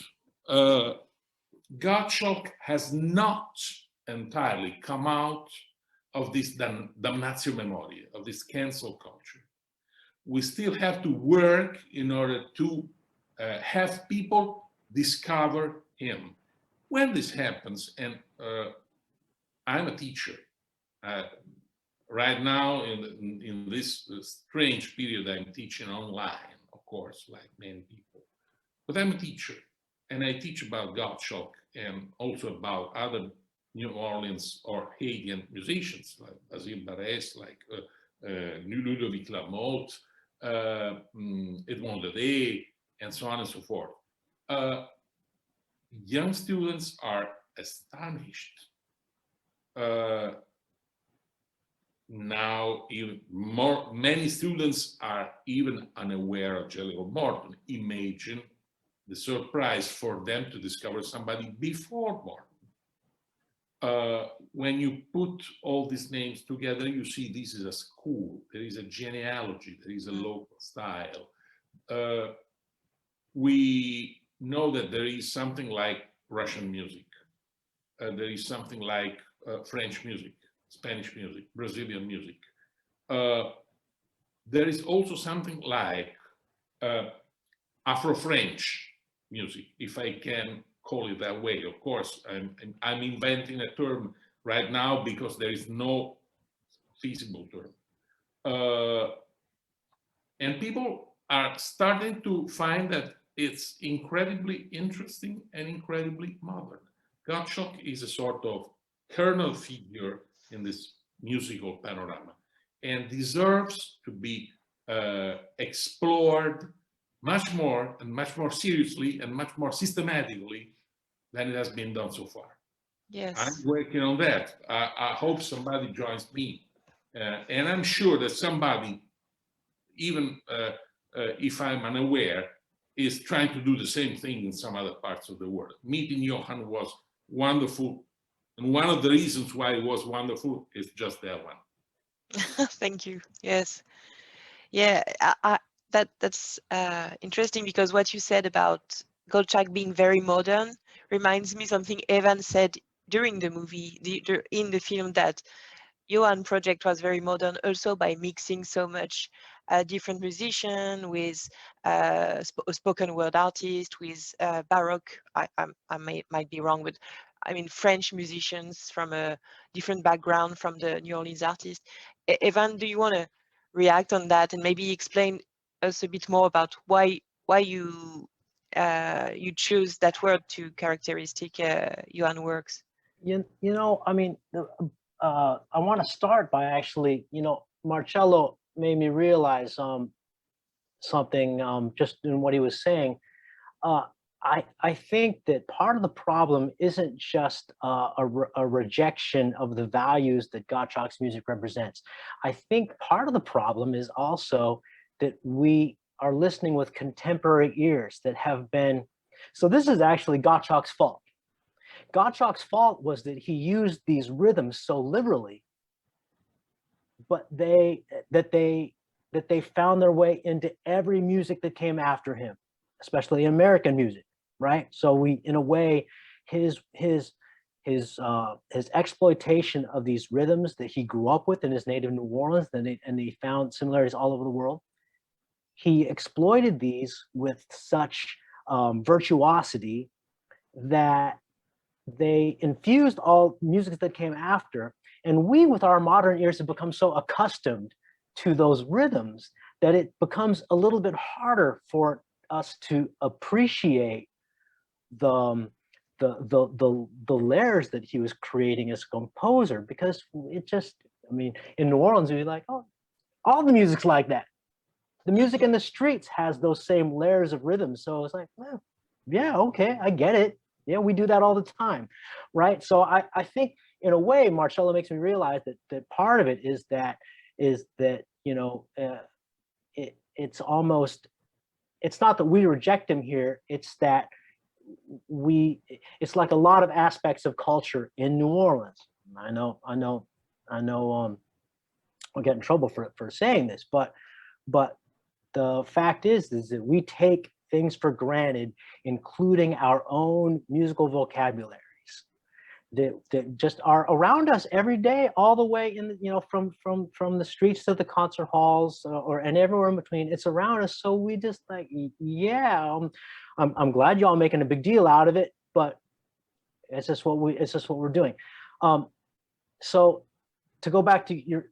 Speaker 9: Gottschalk has not entirely come out of this damnatio memoria, of this cancel culture. We still have to work in order to have people discover him. When this happens, and I'm a teacher, right now in this strange period, I'm teaching online, of course, like many people, but I'm a teacher and I teach about Gottschalk and also about other New Orleans or Haitian musicians like Basile Barès, like Ludovic Lamotte, Edmond Dedé, and so on and so forth. Young students are astonished. Now, even more, many students are even unaware of Jellicoe Morton. Imagine the surprise for them to discover somebody before Morton. When you put all these names together, you see this is a school. There is a genealogy. There is a local style. We know that there is something like Russian music. There is something like French music, Spanish music, Brazilian music. There is also something like Afro-French music, if I can call it that way. Of course, I'm inventing a term right now because there is no feasible term. And people are starting to find that it's incredibly interesting and incredibly modern. Gottschalk is a sort of kernel figure in this musical panorama and deserves to be explored much more seriously and much more systematically than it has been done so far.
Speaker 2: Yes.
Speaker 9: I'm working on that. I hope somebody joins me. And I'm sure that somebody, even if I'm unaware, is trying to do the same thing in some other parts of the world. Meeting Yohan was wonderful. And one of the reasons why it was wonderful is just that one.
Speaker 2: Thank you. Yes. Yeah, that's interesting because what you said about Gottschalk being very modern reminds me something Evan said during the movie, in the film, that Yohan project was very modern also by mixing so much different musician with spoken word artist, with Baroque, I might be wrong, but I mean French musicians from a different background from the New Orleans artist. Evan, do you want to react on that and maybe explain us a bit more about why you choose that word to characteristic Yohan works?
Speaker 8: You know, I mean, I want to start by actually, Marcello made me realize something just in what he was saying. I think that part of the problem isn't just a rejection of the values that Gottschalk's music represents. I think part of the problem is also that we are listening with contemporary ears that have been, so this is actually Gottschalk's fault. Gottschalk's fault was that he used these rhythms so liberally, but that they found their way into every music that came after him, especially American music, right? So in a way, his exploitation of these rhythms that he grew up with in his native New Orleans, and they found similarities all over the world. He exploited these with such virtuosity that they infused all music that came after. And we, with our modern ears, have become so accustomed to those rhythms that it becomes a little bit harder for us to appreciate the layers that he was creating as a composer, because it just, I mean, in New Orleans, we'd be like, oh, all the music's like that. The music in the streets has those same layers of rhythm. So it's like, well, yeah, okay, I get it. Yeah, we do that all the time, right? So I think in a way, Marcello makes me realize that part of it is that it's almost, it's not that we reject him here, it's that it's like a lot of aspects of culture in New Orleans. I know I'll get in trouble for saying this, but the fact is that we take things for granted, including our own musical vocabularies that just are around us every day, all the way in, from the streets to the concert halls, and everywhere in between. It's around us, so we just like, yeah, I'm glad y'all making a big deal out of it, but it's just what we're doing. So to go back to your,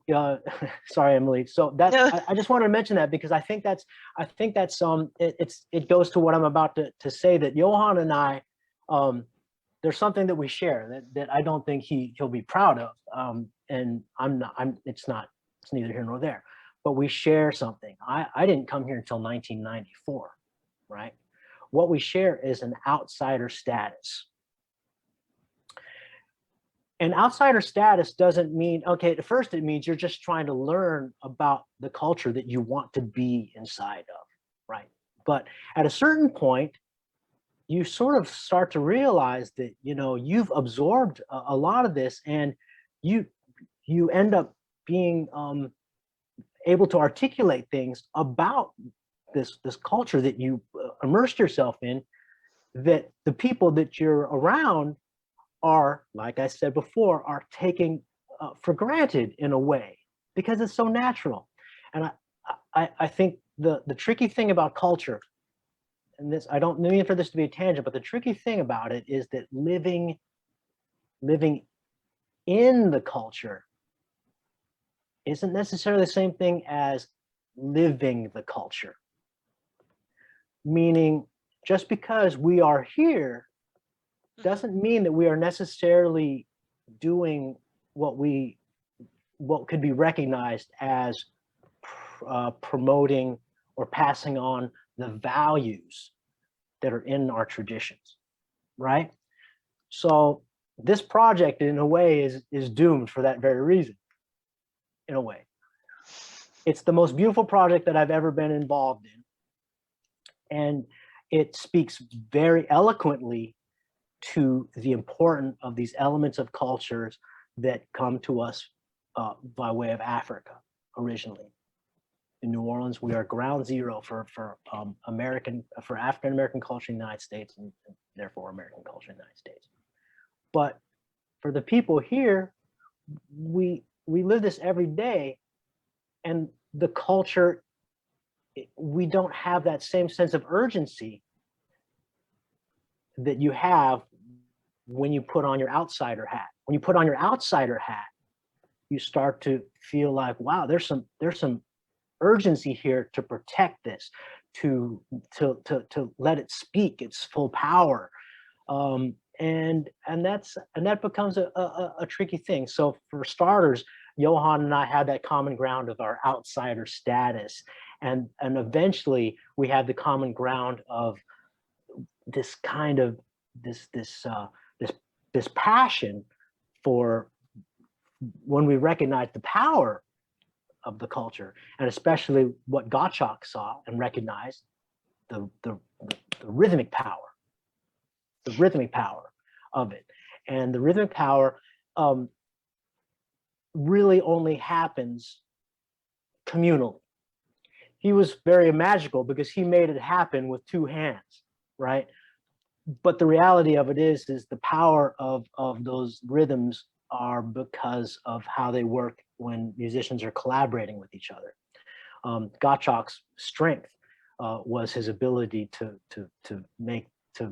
Speaker 8: sorry, Emily. So I just wanted to mention that because I think that's it goes to what I'm about to say, that Yohan and I, there's something that we share that I don't think he'll be proud of. And it's neither here nor there, but we share something. I didn't come here until 1994, right? What we share is an outsider status. And outsider status doesn't mean, okay, at first it means you're just trying to learn about the culture that you want to be inside of, right? But at a certain point, you sort of start to realize that, you've absorbed a lot of this, and you end up being able to articulate things about this culture that you immersed yourself in, that the people that you're around are, like I said before, are taking for granted in a way, because it's so natural. And I think the tricky thing about culture, and this, I don't mean for this to be a tangent, but the tricky thing about it is that living in the culture isn't necessarily the same thing as living the culture. Meaning, just because we are here doesn't mean that we are necessarily doing what could be recognized as promoting or passing on the values that are in our traditions, right? So this project, in a way, is doomed for that very reason, in a way. It's the most beautiful project that I've ever been involved in. And it speaks very eloquently to the importance of these elements of cultures that come to us by way of Africa originally. In New Orleans, we are ground zero for African American culture in the United States, and therefore American culture in the United States. But for the people here, we live this every day, and the culture, we don't have that same sense of urgency that you have when you put on your outsider hat. When you put on your outsider hat, you start to feel like, wow, there's some urgency here to protect this, to let it speak its full power, and that becomes a tricky thing. So for starters, Yohan and I had that common ground of our outsider status, and eventually we had the common ground of this kind of this passion for, when we recognize the power of the culture, and especially what Gottschalk saw and recognized, the rhythmic power of it. And the rhythmic power really only happens communally. He was very magical because he made it happen with two hands, right? But the reality of it is the power of those rhythms are because of how they work when musicians are collaborating with each other. Gottschalk's strength was his ability to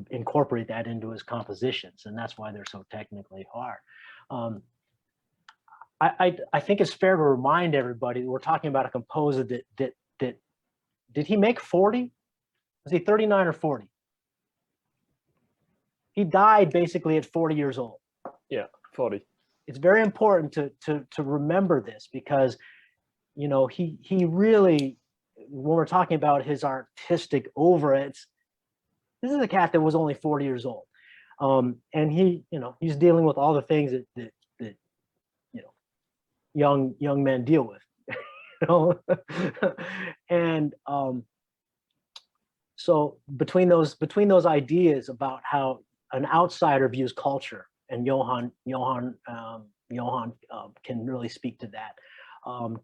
Speaker 8: incorporate that into his compositions, and that's why they're so technically hard. I think it's fair to remind everybody that we're talking about a composer that did he make 40? Was he 39 or 40? He died basically at 40 years old.
Speaker 5: Yeah, 40.
Speaker 8: It's very important to remember this, because, he really, when we're talking about his artistic overheads, this is a cat that was only 40 years old. And he's dealing with all the things that young men deal with, and So between those ideas about how an outsider views culture, and Yohan can really speak to that,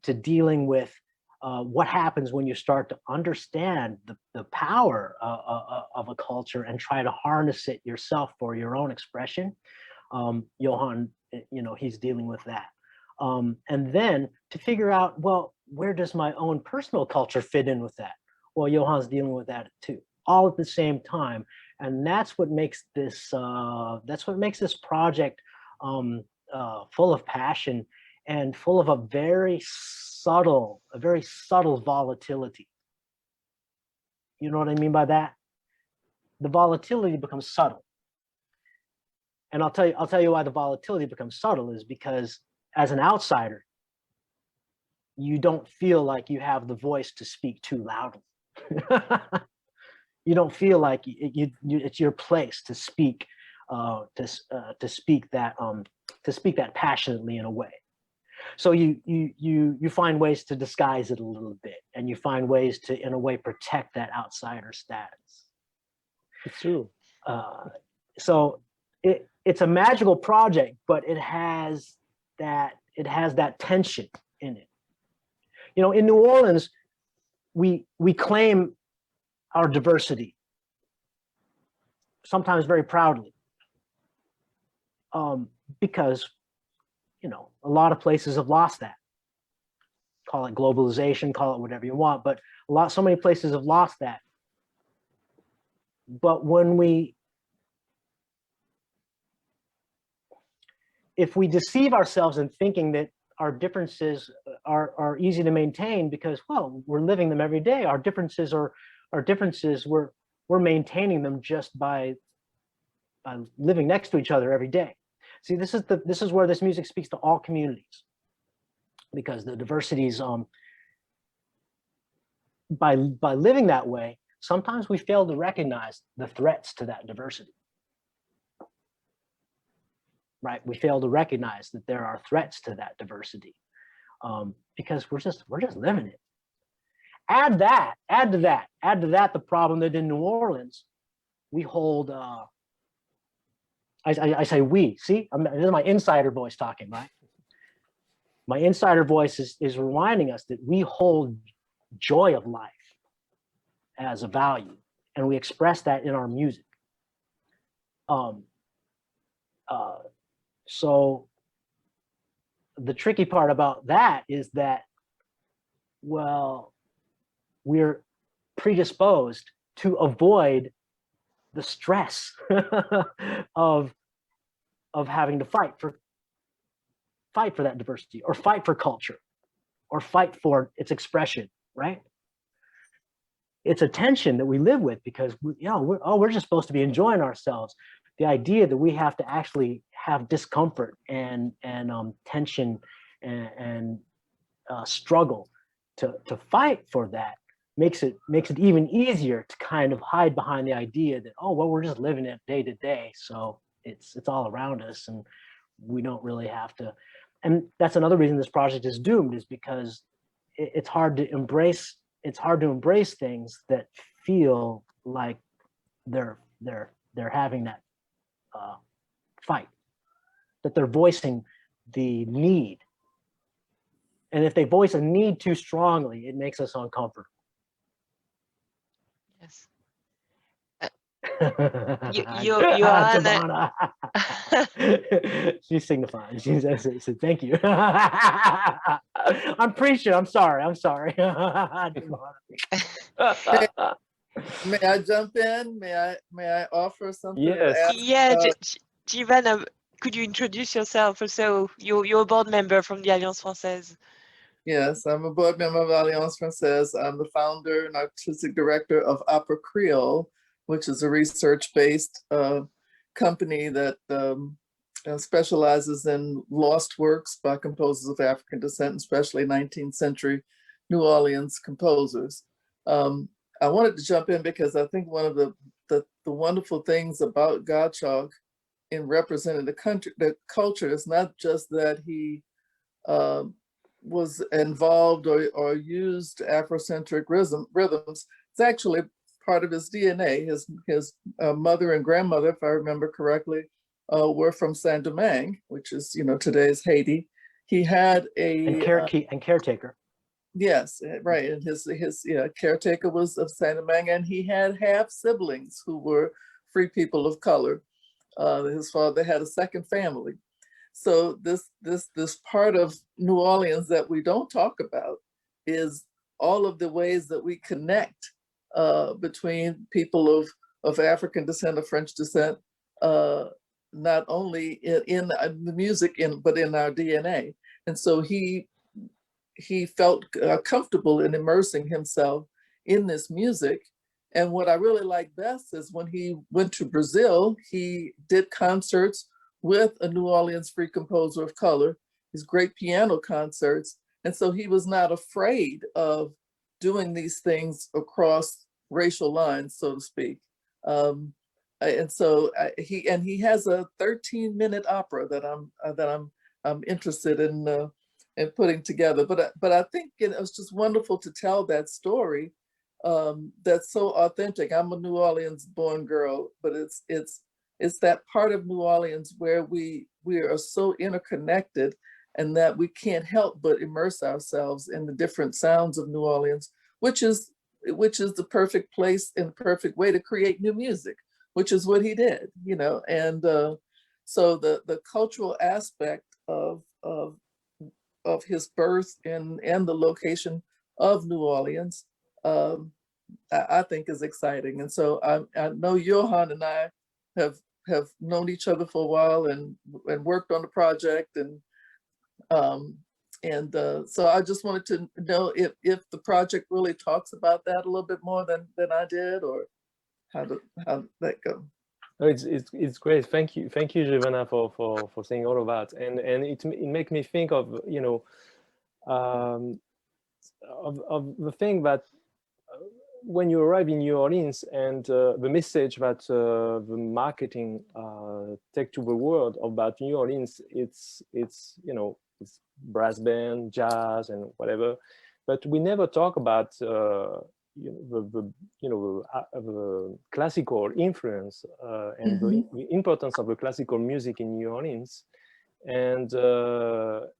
Speaker 8: to dealing with what happens when you start to understand the power of a culture and try to harness it yourself for your own expression. Yohan, he's dealing with that. And then to figure out, well, where does my own personal culture fit in with that? Well, Yohan's dealing with that too, all at the same time. And that's what makes this project full of passion and full of a very subtle volatility. You know what I mean by that? The volatility becomes subtle. And I'll tell you why the volatility becomes subtle is because as an outsider, you don't feel like you have the voice to speak too loudly. You don't feel like it's your place to speak to speak that passionately in a way. So you find ways to disguise it a little bit, and you find ways to, in a way, protect that outsider status.
Speaker 5: It's true.
Speaker 8: So it's a magical project, but it has that tension in it. In New Orleans, we claim our diversity, sometimes very proudly, because a lot of places have lost that. Call it globalization, call it whatever you want, but so many places have lost that. But if we deceive ourselves in thinking that our differences are easy to maintain because, well, we're living them every day, our differences, we're maintaining them just by living next to each other every day. See, this is where this music speaks to all communities, because the diversities, by living that way, sometimes we fail to recognize the threats to that diversity. Right? We fail to recognize that there are threats to that diversity, because we're just living it. Add to that the problem that in New Orleans, we hold, I say we, see, this is my insider voice talking, right? My insider voice is reminding us that we hold joy of life as a value, and we express that in our music. So the tricky part about that is that, well, we're predisposed to avoid the stress of having to fight for that diversity, or fight for culture, or fight for its expression, right? It's a tension that we live with because we're just supposed to be enjoying ourselves. The idea that we have to actually have discomfort and tension and struggle to fight for that makes it even easier to kind of hide behind the idea that, oh, well, we're just living it day to day, so it's all around us and we don't really have to. And that's another reason this project is doomed, is because it's hard to embrace things that feel like they're having that fight, that they're voicing the need. And if they voice a need too strongly, it makes us uncomfortable.
Speaker 2: Yes. Yohan,
Speaker 8: she's signifying. She said, "Thank you." I'm preaching. I'm sorry.
Speaker 10: May I jump in? May I offer something?
Speaker 5: Yes.
Speaker 2: Yeah, Yohan, could you introduce yourself? Also, you're a board member from the Alliance Française.
Speaker 10: Yes, I'm a board member of Alliance Française. I'm the founder and artistic director of Opera Creole, which is a research-based company that specializes in lost works by composers of African descent, especially 19th century New Orleans composers. I wanted to jump in because I think one of the wonderful things about Giaume in representing the culture is not just that he was involved or used Afrocentric rhythms. It's actually part of his DNA. His mother and grandmother, if I remember correctly, were from Saint-Domingue, which is, you know, today's Haiti. He had a
Speaker 8: caretaker.
Speaker 10: Yes, right. And his caretaker was of Saint-Domingue, and he had half siblings who were free people of color. His father had a second family. So this part of New Orleans that we don't talk about is all of the ways that we connect between people of African descent, of French descent, not only in the music, but in our DNA. And so he felt comfortable in immersing himself in this music. And what I really like best is when he went to Brazil, he did concerts with a New Orleans free composer of color, these great piano concerts. And so he was not afraid of doing these things across racial lines, so to speak. And so he has a 13-minute opera that I'm interested in putting together. But I think it was just wonderful to tell that story that's so authentic. I'm a New Orleans born girl, but it's that part of New Orleans where we are so interconnected, and that we can't help but immerse ourselves in the different sounds of New Orleans, which is the perfect place and the perfect way to create new music, which is what he did, you know. And so the cultural aspect of his birth and the location of New Orleans, I think is exciting. And so I know Yohan and I have known each other for a while and worked on the project, and so I just wanted to know if the project really talks about that a little bit more than I did, or how did that go?
Speaker 5: No, it's great. Thank you, Giovanna, for saying all of that. And it makes me think of, you know, of the thing that when you arrive in New Orleans, and the message that the marketing take to the world about New Orleans, it's you know, it's brass band, jazz, and whatever, but we never talk about the classical influence and the importance of the classical music in New Orleans. And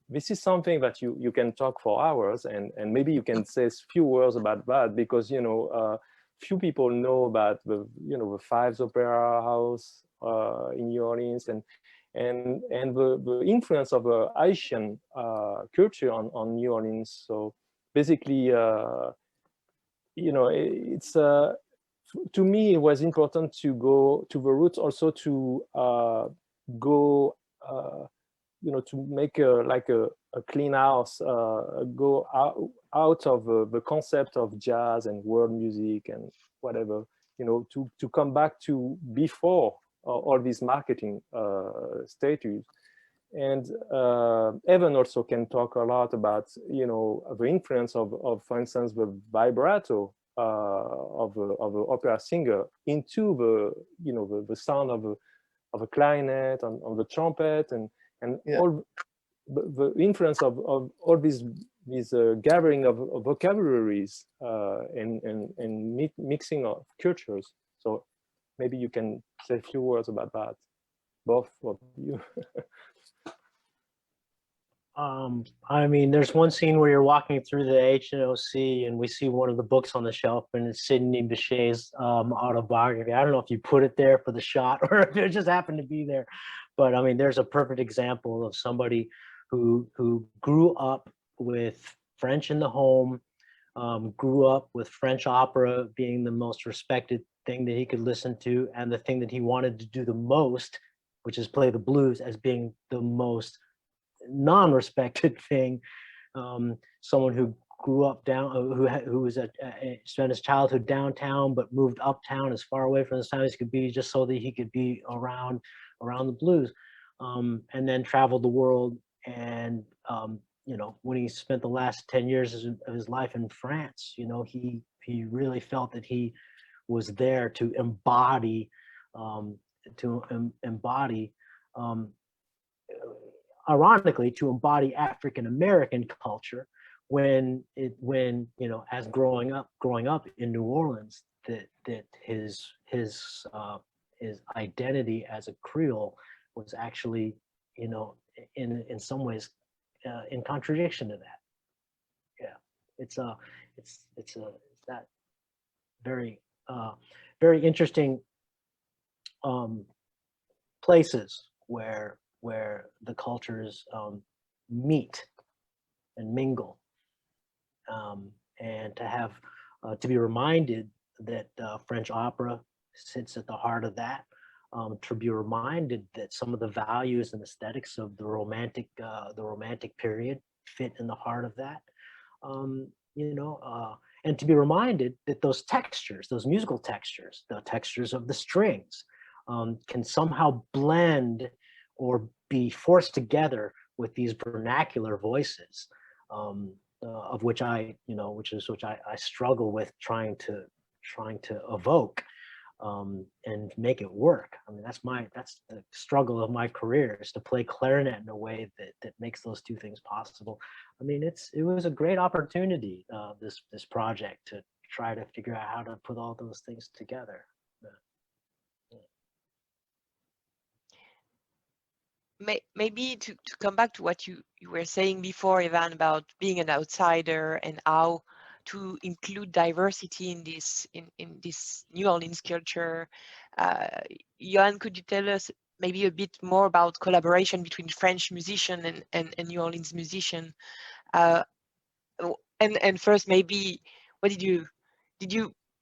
Speaker 5: this is something that you can talk for hours, and maybe you can say a few words about that, because, you know, few people know about the Fives Opera House in New Orleans, and the influence of the Haitian culture on New Orleans. So basically, you know, it's to me, it was important to go to the roots, also to go you know, to make like a clean house, go out of the concept of jazz and world music and whatever, you know, to come back to before all these marketing status. And Evan also can talk a lot about, you know, the influence of for instance, the vibrato of the opera singer into the, you know, the sound of a clarinet, on the trumpet, and all the influence of all these gathering of vocabularies and mixing of cultures. So maybe you can say a few words about that, both of you.
Speaker 8: I mean, there's one scene where you're walking through the HNOC and we see one of the books on the shelf, and it's Sidney Bechet's autobiography. I don't know if you put it there for the shot or if it just happened to be there, but I mean, there's a perfect example of somebody who grew up with French in the home, grew up with French opera being the most respected thing that he could listen to, and the thing that he wanted to do the most, which is play the blues, as being the most non-respected thing. Someone who grew up down, who was spent his childhood downtown, but moved uptown as far away from the town as he could be, just so that he could be around the blues, and then traveled the world. And you know, when he spent the last 10 years of his life in France, you know, he really felt that he was there to embody ironically, to embody African-American culture, when you know, as growing up in New Orleans, that his identity as a Creole was actually, you know, in some ways in contradiction to that. Yeah, it's that very very interesting places where the cultures meet and mingle, and to have to be reminded that French opera sits at the heart of that, to be reminded that some of the values and aesthetics of the romantic period fit in the heart of that, you know, and to be reminded that those textures, those musical textures, the textures of the strings, can somehow blend or be forced together with these vernacular voices, of which I struggle with trying to evoke, and make it work. I mean, that's the struggle of my career, is to play clarinet in a way that makes those two things possible. I mean, it was a great opportunity, this project, to try to figure out how to put all those things together.
Speaker 2: Maybe to come back to what you were saying before, Ivan, about being an outsider and how to include diversity in this New Orleans culture. Yohan, could you tell us maybe a bit more about collaboration between French musician and New Orleans musician? And first, maybe, what did you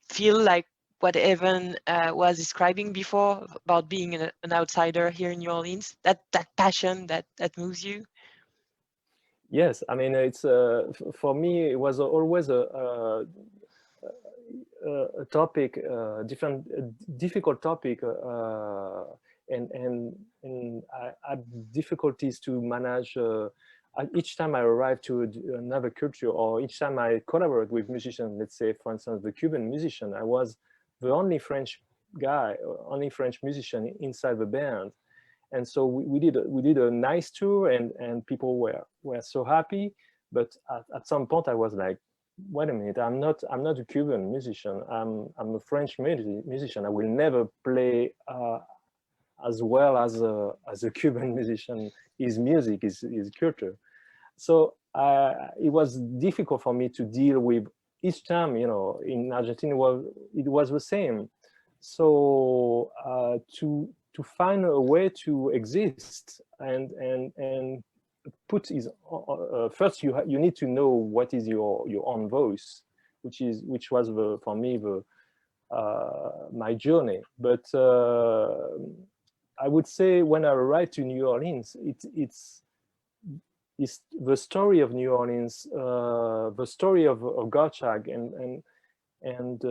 Speaker 2: feel like what Evan was describing before about being an outsider here in New Orleans, that passion that moves you?
Speaker 5: Yes, I mean, it's for me, it was always a topic, difficult topic, and I had difficulties to manage. Each time I arrived to another culture, or each time I collaborate with musicians, let's say, for instance, the Cuban musician, I was the only French guy, only French musician inside the band. And so we did a nice tour, and people were so happy. But at some point I was like, wait a minute, I'm not a Cuban musician. I'm a French musician. I will never play as well as a Cuban musician. His music, his culture. So it was difficult for me to deal with each time. You know, in Argentina, it was the same. So to find a way to exist and put his first, you need to know what is your own voice, which was for me my journey. But I would say when I arrived to New Orleans, it's the story of New Orleans, the story of Gottschalk, and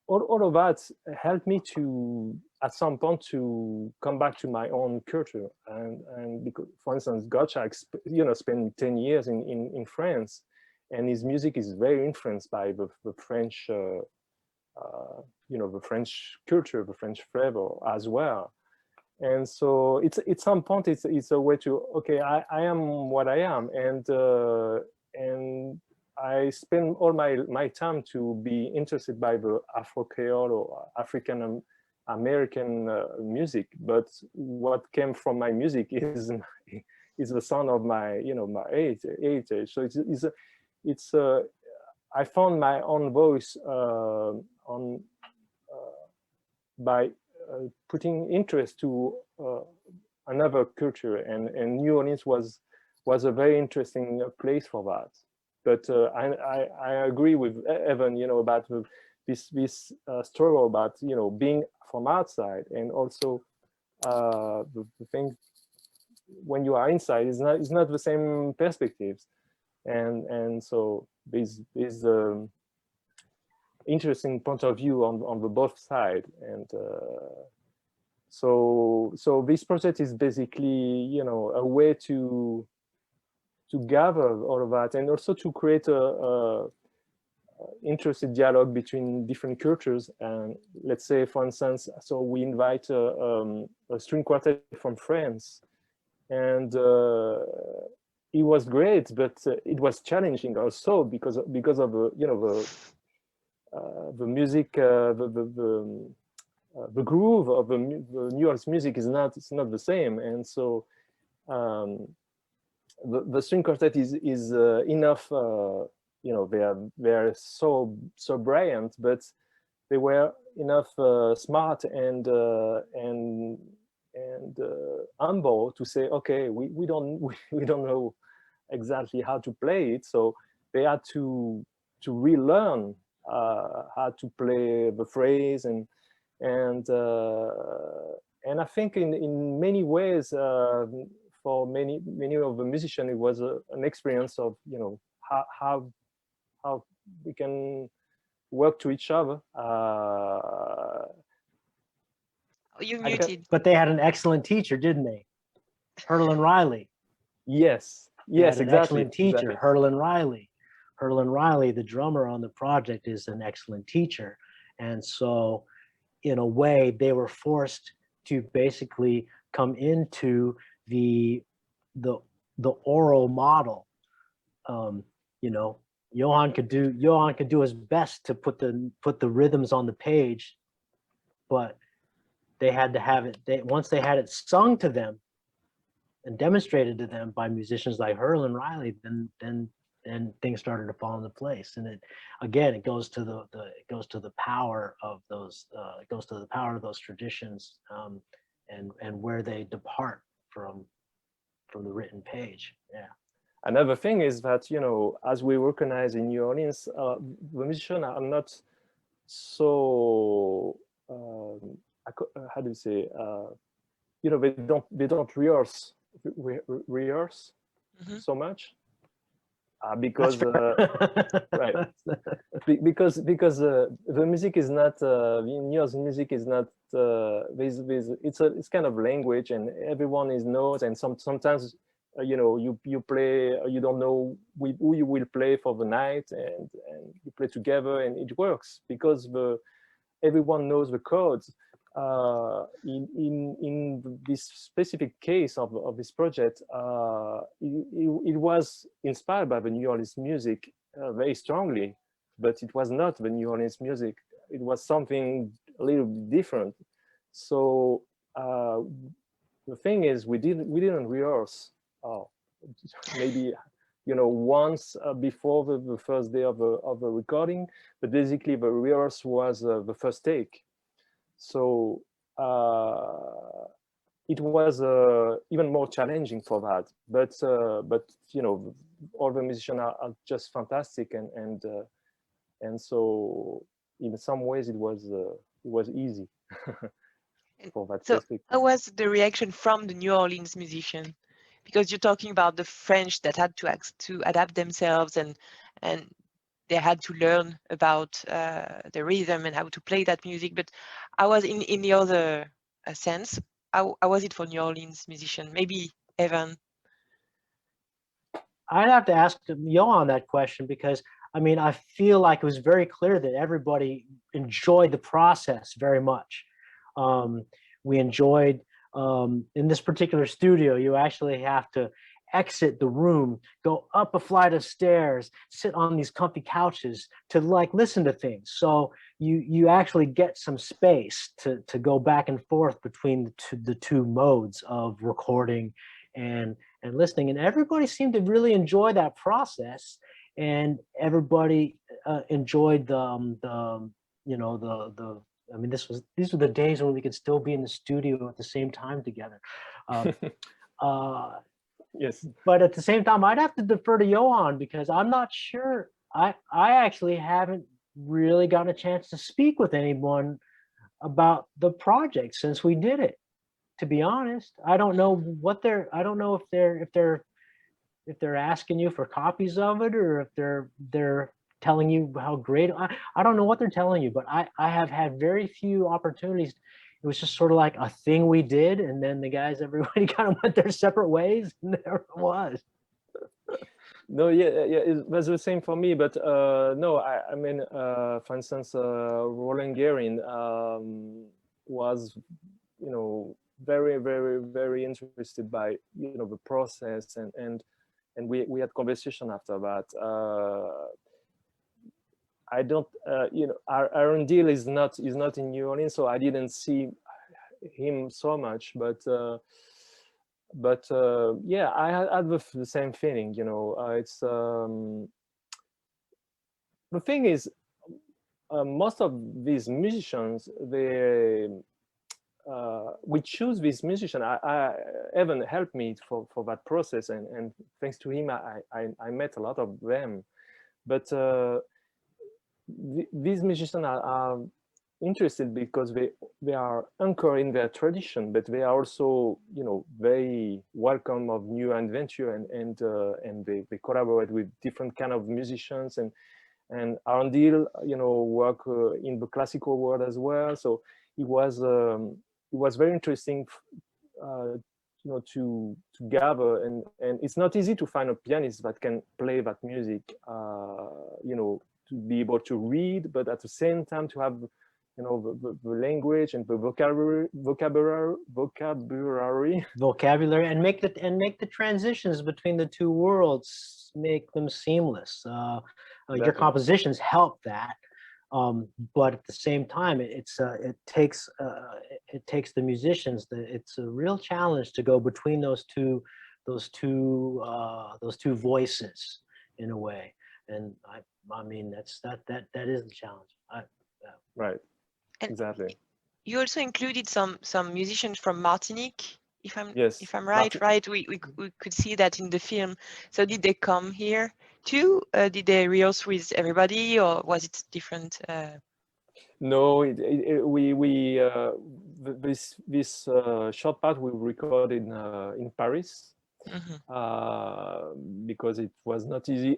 Speaker 5: all of that helped me to, at some point, to come back to my own culture. And because, for instance, Gottschalk, spent 10 years in France, and his music is very influenced by the French, the French culture, the French flavor as well. And so it's at some point it's a way to, okay, I am what I am, and I spend all my time to be interested by the Afro-Creole or African American music. But what came from my music is the sound of my my age. So it's I found my own voice by putting interest to another culture, and New Orleans was a very interesting place for that. But I agree with Evan, about this struggle about being from outside, and also the thing when you are inside is not the same perspectives, and so there's interesting point of view on the both side, and so this project is basically a way to gather all of that, and also to create a interesting dialogue between different cultures. And let's say, for instance, so we invite a string quartet from France, and it was great, but it was challenging also because of you know the music, the groove of the New Orleans music is not the same, and so the string quartet is enough. You know, they are so brilliant, but they were enough smart and humble to say, okay, we don't know exactly how to play it, so they had to relearn how to play the phrase, and I think in many ways for many of the musicians it was an experience of, you know, how we can work to each other.
Speaker 2: You muted.
Speaker 8: But they had an excellent teacher, didn't they? Herlin Riley.
Speaker 5: Yes,
Speaker 8: Exactly. Excellent teacher,
Speaker 5: exactly.
Speaker 8: Herlin Riley. Herlin Riley, the drummer on the project, is an excellent teacher. And so in a way, they were forced to basically come into the oral model. You know, Yohan could do his best to put the rhythms on the page, but they had to have it. Once they had it sung to them and demonstrated to them by musicians like Herlin Riley, then things started to fall into place. And it goes to the power of those traditions, and where they depart from the written page. Yeah.
Speaker 5: Another thing is that, you know, as we recognize in New Orleans, the musicians are not so how do you say, you know, they don't rehearse so much, because right, because the music is not New Orleans music is not it's kind of language, and everyone knows, and sometimes you know, you play, you don't know who you will play for the night, and you play together, and it works because everyone knows the codes. In this specific case of this project, it was inspired by the New Orleans music very strongly, but it was not the New Orleans music. It was something a little bit different. So the thing is, we didn't rehearse. Maybe, you know, once before the first day of a recording, but basically the rehearsal was the first take. So it was even more challenging for that. But you know, all the musicians are just fantastic, and so in some ways it was easy for that.
Speaker 2: So how was the reaction from the New Orleans musician? Because you're talking about the French that had to adapt themselves, and they had to learn about the rhythm and how to play that music. But I was in the other sense. How was it for New Orleans musician? Maybe Evan.
Speaker 8: I'd have to ask Yohan that question, because I mean, I feel like it was very clear that everybody enjoyed the process very much. We enjoyed, in this particular studio, you actually have to exit the room, go up a flight of stairs, sit on these comfy couches to like listen to things. So you actually get some space to go back and forth between the two modes of recording and listening. And everybody seemed to really enjoy that process, and everybody enjoyed I mean, these were the days when we could still be in the studio at the same time together.
Speaker 5: Yes.
Speaker 8: But at the same time, I'd have to defer to Yohan, because I'm not sure. I actually haven't really gotten a chance to speak with anyone about the project since we did it. To be honest, I don't know what I don't know if they're asking you for copies of it, or if they're telling you how great. I don't know what they're telling you, but I have had very few opportunities. It was just sort of like a thing we did, and then everybody kind of went their separate ways, and there it was.
Speaker 5: No, yeah, it was the same for me, but no, I mean, for instance, Roland Guerin was, you know, very, very, very interested by, you know, the process, and and we had conversation after that. I don't, you know, Aaron Deal is not in New Orleans, so I didn't see him so much, but yeah, I had the same feeling, you know. It's the thing is, most of these musicians, they we choose this musician. Evan helped me for that process, and thanks to him, I met a lot of them. But these musicians are interested because they are anchored in their tradition, but they are also, you know, very welcome of new adventure, and they collaborate with different kind of musicians, and Arundel, you know, work in the classical world as well. So it was very interesting, you know, to gather, and it's not easy to find a pianist that can play that music, you know, to be able to read, but at the same time to have, you know, the language and the vocabulary,
Speaker 8: and make the transitions between the two worlds, make them seamless. Your compositions help that, but at the same time, it takes the musicians. It's a real challenge to go between those two voices in a way, and I mean that is the challenge.
Speaker 5: Right.
Speaker 2: And
Speaker 5: exactly.
Speaker 2: you also included some musicians from Martinique, if I'm right. Right, we could see that in the film. So did they come here too? Did they rehearse with everybody, or was it different?
Speaker 5: No, this short part we recorded in Paris. Because it was not easy.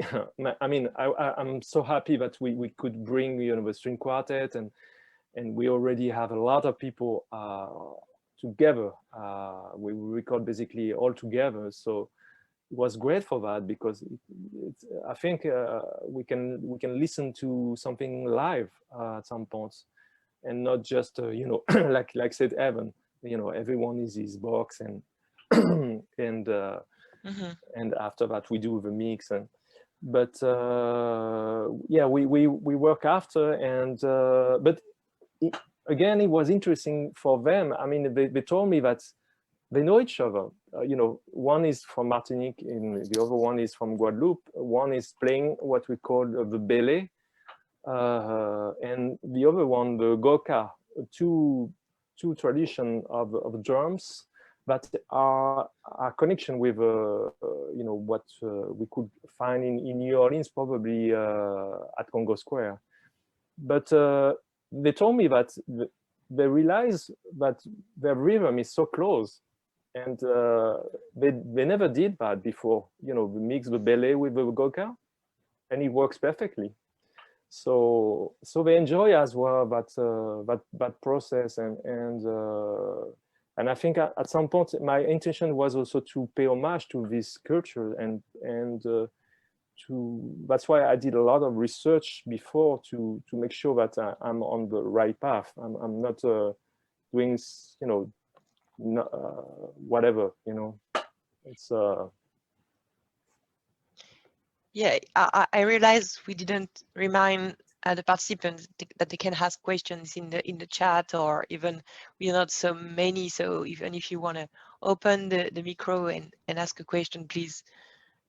Speaker 5: I mean, I'm so happy that we could bring, you know, the string quartet, and we already have a lot of people together. We record basically all together, so it was great for that, because I think we can listen to something live at some points, and not just you know, like said Evan, you know, everyone is his box, and and after that we do the mix, but yeah, we work after, and but again, it was interesting for them. I mean, they told me that they know each other. You know, one is from Martinique, and the other one is from Guadeloupe. One is playing what we call the belé, and the other one the goka. Two tradition of drums that are a connection with you know, what we could find in New Orleans, probably at Congo Square. But they told me that they realize that their rhythm is so close, and they never did that before. You know, mix the belé with the goka, and it works perfectly. So they enjoy as well that process, and I think at some point my intention was also to pay homage to this culture, and that's why I did a lot of research before to make sure that I'm on the right path. I'm not doing, you know, whatever, you know. It's
Speaker 2: yeah, I realized we didn't remind the participants that they can ask questions in the chat, or even we're not so many, so even if you want to open the micro and ask a question, please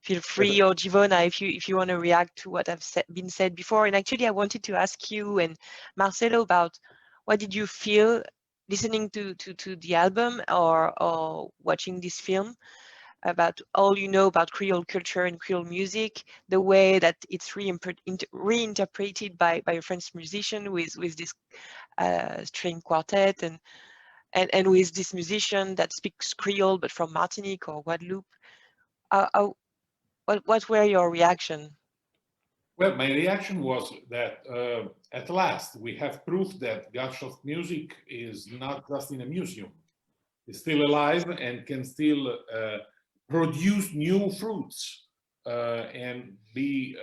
Speaker 2: feel free. Or Givona, if you want to react to what I've been said before. And actually, I wanted to ask you and Marcello about what did you feel listening to the album or watching this film, about all you know about Creole culture and Creole music, the way that it's reinterpreted by a French musician with this string quartet, and with this musician that speaks Creole but from Martinique or Guadeloupe. What were your reaction?
Speaker 9: Well, my reaction was that at last we have proof that Gottschalk music is not just in a museum. It's still alive and can still produce new fruits and be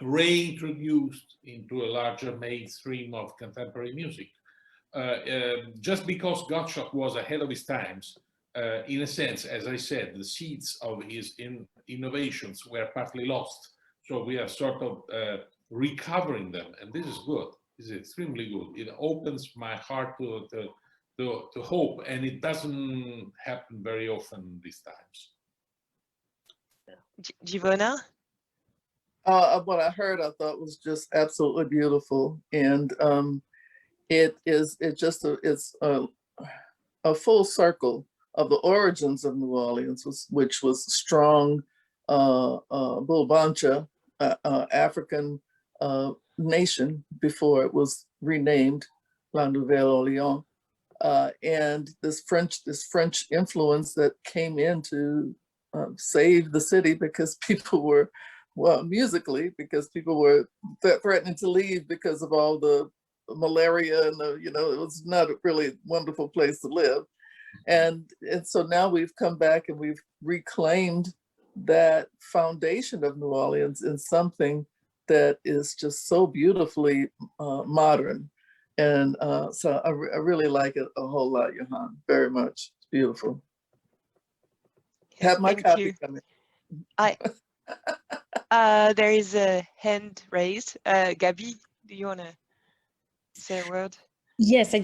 Speaker 9: reintroduced into a larger mainstream of contemporary music. Just because Gottschalk was ahead of his times in a sense, as I said, the seeds of his innovations were partly lost. So we are sort of recovering them, and this is good. This is extremely good. It opens my heart to hope, and it doesn't happen very often these times.
Speaker 2: Givona?
Speaker 10: What I heard, I thought was just absolutely beautiful, and it's a full circle of the origins of New Orleans, which was strong Bulbancha, African nation before it was renamed La Nouvelle Orleans, and this French influence that came in to save the city because people were, well, musically, because people were threatening to leave because of all the malaria and the, it was not a really wonderful place to live. And so now we've come back and we've reclaimed that foundation of New Orleans in something that is just so beautifully modern. And so I really like it a whole lot, Yohan, very much. It's beautiful. Have my copy coming.
Speaker 2: There is a hand raised. Gabi, do you want to say a word?
Speaker 3: Yes, I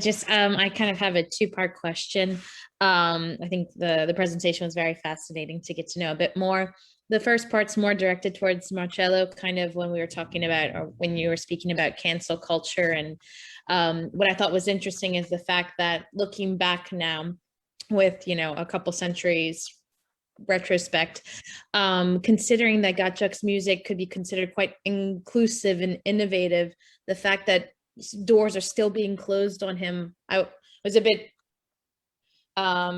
Speaker 3: kind of have a two-part question. I think the presentation was very fascinating to get to know a bit more. The first part's more directed towards Marcello, kind of when we were talking about, or when you were speaking about cancel culture. And what I thought was interesting is the fact that looking back now with, a couple centuries retrospect, considering that Gatchuk's music could be considered quite inclusive and innovative, the fact that doors are still being closed on him, I was a bit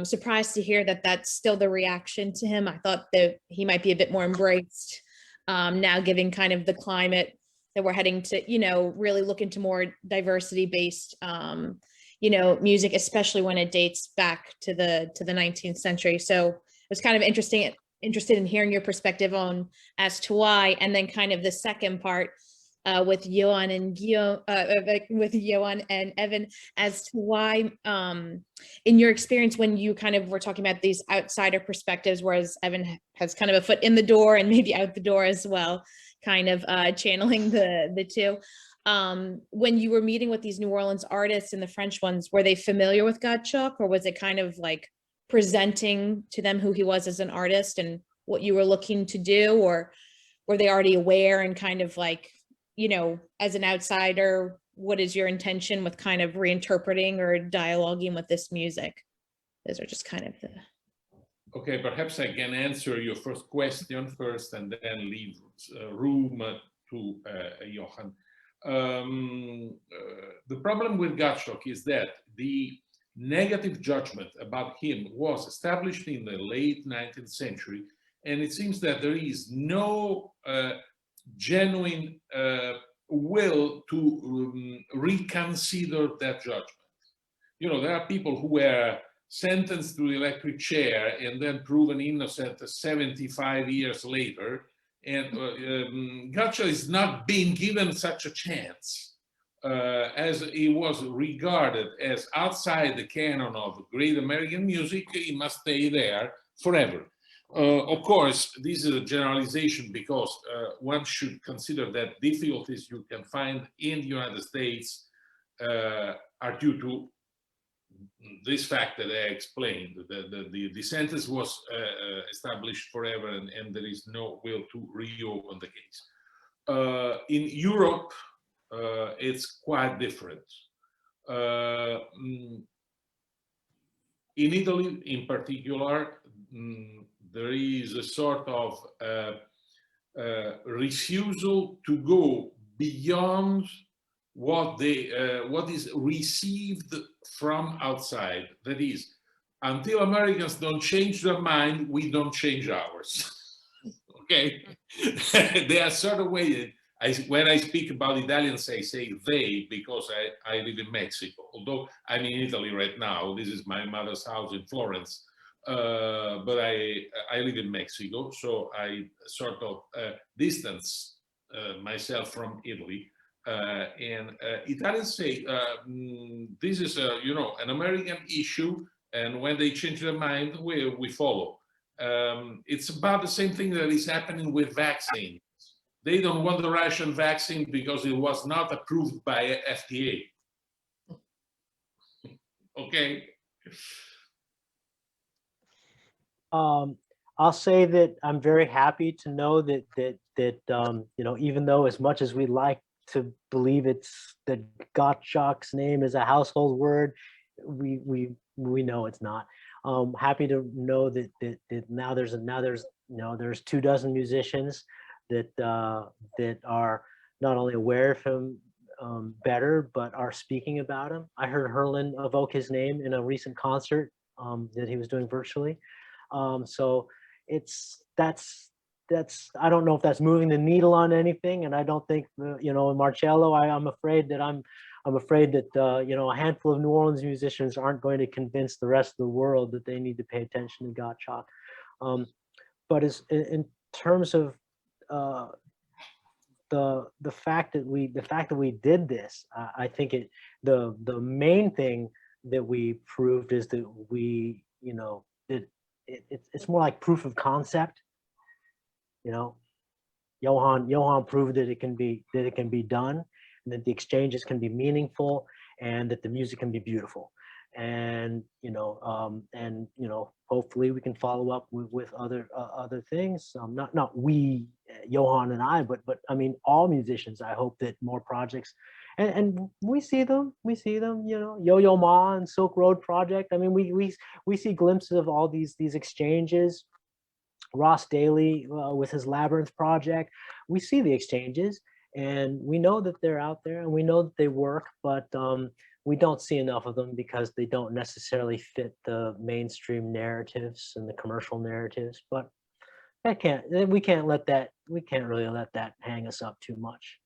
Speaker 3: surprised to hear that that's still the reaction to him. I thought that he might be a bit more embraced now, given kind of the climate that we're heading to, really look into more diversity-based, music, especially when it dates back to the 19th century. So it was kind of interested in hearing your perspective on as to why, and then kind of the second part with Yohan and Evan, as to why, in your experience, when you kind of were talking about these outsider perspectives, whereas Evan has kind of a foot in the door and maybe out the door as well, kind of channeling the two. When you were meeting with these New Orleans artists and the French ones, were they familiar with Gatchuk, or was it kind of like presenting to them who he was as an artist and what you were looking to do, or were they already aware and kind of like, as an outsider, what is your intention with kind of reinterpreting or dialoguing with this music? Those are just kind of the...
Speaker 9: Okay, perhaps I can answer your first question first and then leave room to Yohan. The problem with Gatchuk is that the negative judgment about him was established in the late 19th century, and it seems that there is no genuine will to reconsider that judgment. There are people who were sentenced to the electric chair and then proven innocent 75 years later, and Gatchuk is not being given such a chance, as he was regarded as outside the canon of great American music. He must stay there forever. Of course, this is a generalization because one should consider that difficulties you can find in the United States are due to this fact that I explained. The sentence was established forever, and there is no will to reopen the case. In Europe, it's quite different. In Italy, in particular, there is a sort of refusal to go beyond what is received from outside. That is, until Americans don't change their mind, we don't change ours. Okay, they are sort of waiting. When I speak about Italians, I say they because I live in Mexico. Although I'm in Italy right now, this is my mother's house in Florence. But I live in Mexico, so I sort of distance myself from Italy. And Italians say this is an American issue, And when they change their mind, we follow. It's about the same thing that is happening with vaccines. They don't want the Russian vaccine because it was not approved by FDA. Okay.
Speaker 8: I'll say that I'm very happy to know that you know, even though as much as we like to believe it's that Gottschalk's name is a household word, we know it's not. Happy to know that now there's you know, there's 24 musicians that that are not only aware of him better, but are speaking about him. I heard Herlin evoke his name in a recent concert that he was doing virtually. So that's I don't know if that's moving the needle on anything, and I don't think you know, Marcello, I'm afraid that you know, a handful of New Orleans musicians aren't going to convince the rest of the world that they need to pay attention to Gottschalk. But in terms of the fact that we did this, I think the main thing that we proved is that we, you know, it's more like proof of concept. You know, Yohan proved that it can be done, and that the exchanges can be meaningful, and that the music can be beautiful. And you know, hopefully we can follow up with other things. Not we, Yohan and I, but I mean all musicians. I hope that more projects, and we see them. You know, Yo-Yo Ma and Silk Road Project. I mean, we see glimpses of all these exchanges. Ross Daly with his Labyrinth project. We see the exchanges, and we know that they're out there, and we know that they work, but we don't see enough of them because they don't necessarily fit the mainstream narratives and the commercial narratives. But we can't really let that hang us up too much.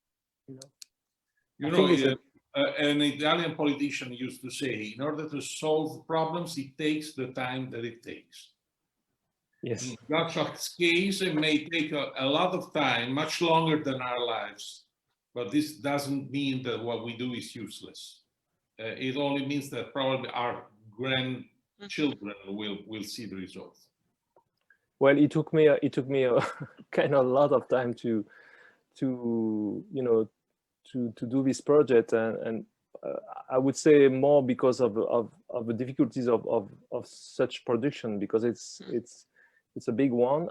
Speaker 9: You know, an Italian politician used to say, in order to solve problems, it takes the time that it takes.
Speaker 5: Yes.
Speaker 9: In Gottschalk's case, it may take a lot of time, much longer than our lives, but this doesn't mean that what we do is useless. It only means that probably our grandchildren will see the results.
Speaker 5: Well, it took me a kind of a lot of time to you know, to do this project, and I would say more because of the difficulties of such production, because it's a big one,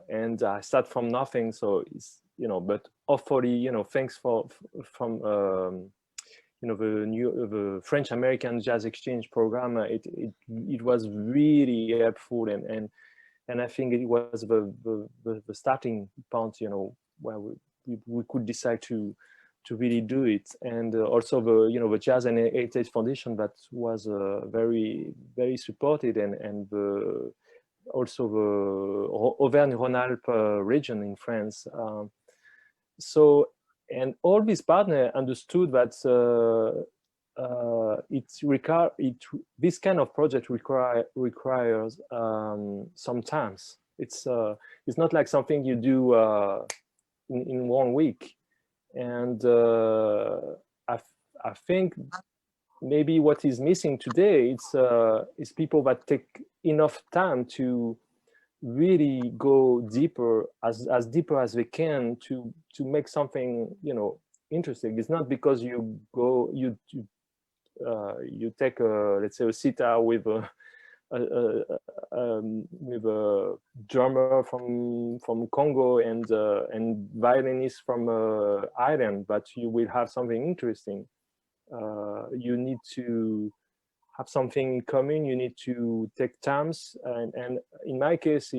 Speaker 5: and I start from nothing, so it's, you know, but hopefully, you know, thanks from you know, the French American Jazz Exchange program, it was really helpful, and I think it was the starting point, you know, where we could decide to really do it. And also the Jazz and Heritage Foundation, that was very supported, and also the Auvergne-Rhône-Alpes region in France. So, and all these partners understood that this kind of project requires sometimes. It's not like something you do in 1 week. And I think maybe what is missing today is people that take enough time to really go deeper, as deeper as they can, to make something, you know, interesting. It's not because you go you take let's say a sitar with a drummer from Congo and violinist from Ireland, but you will have something interesting. You need to have something in common. You need to take times, and in my case,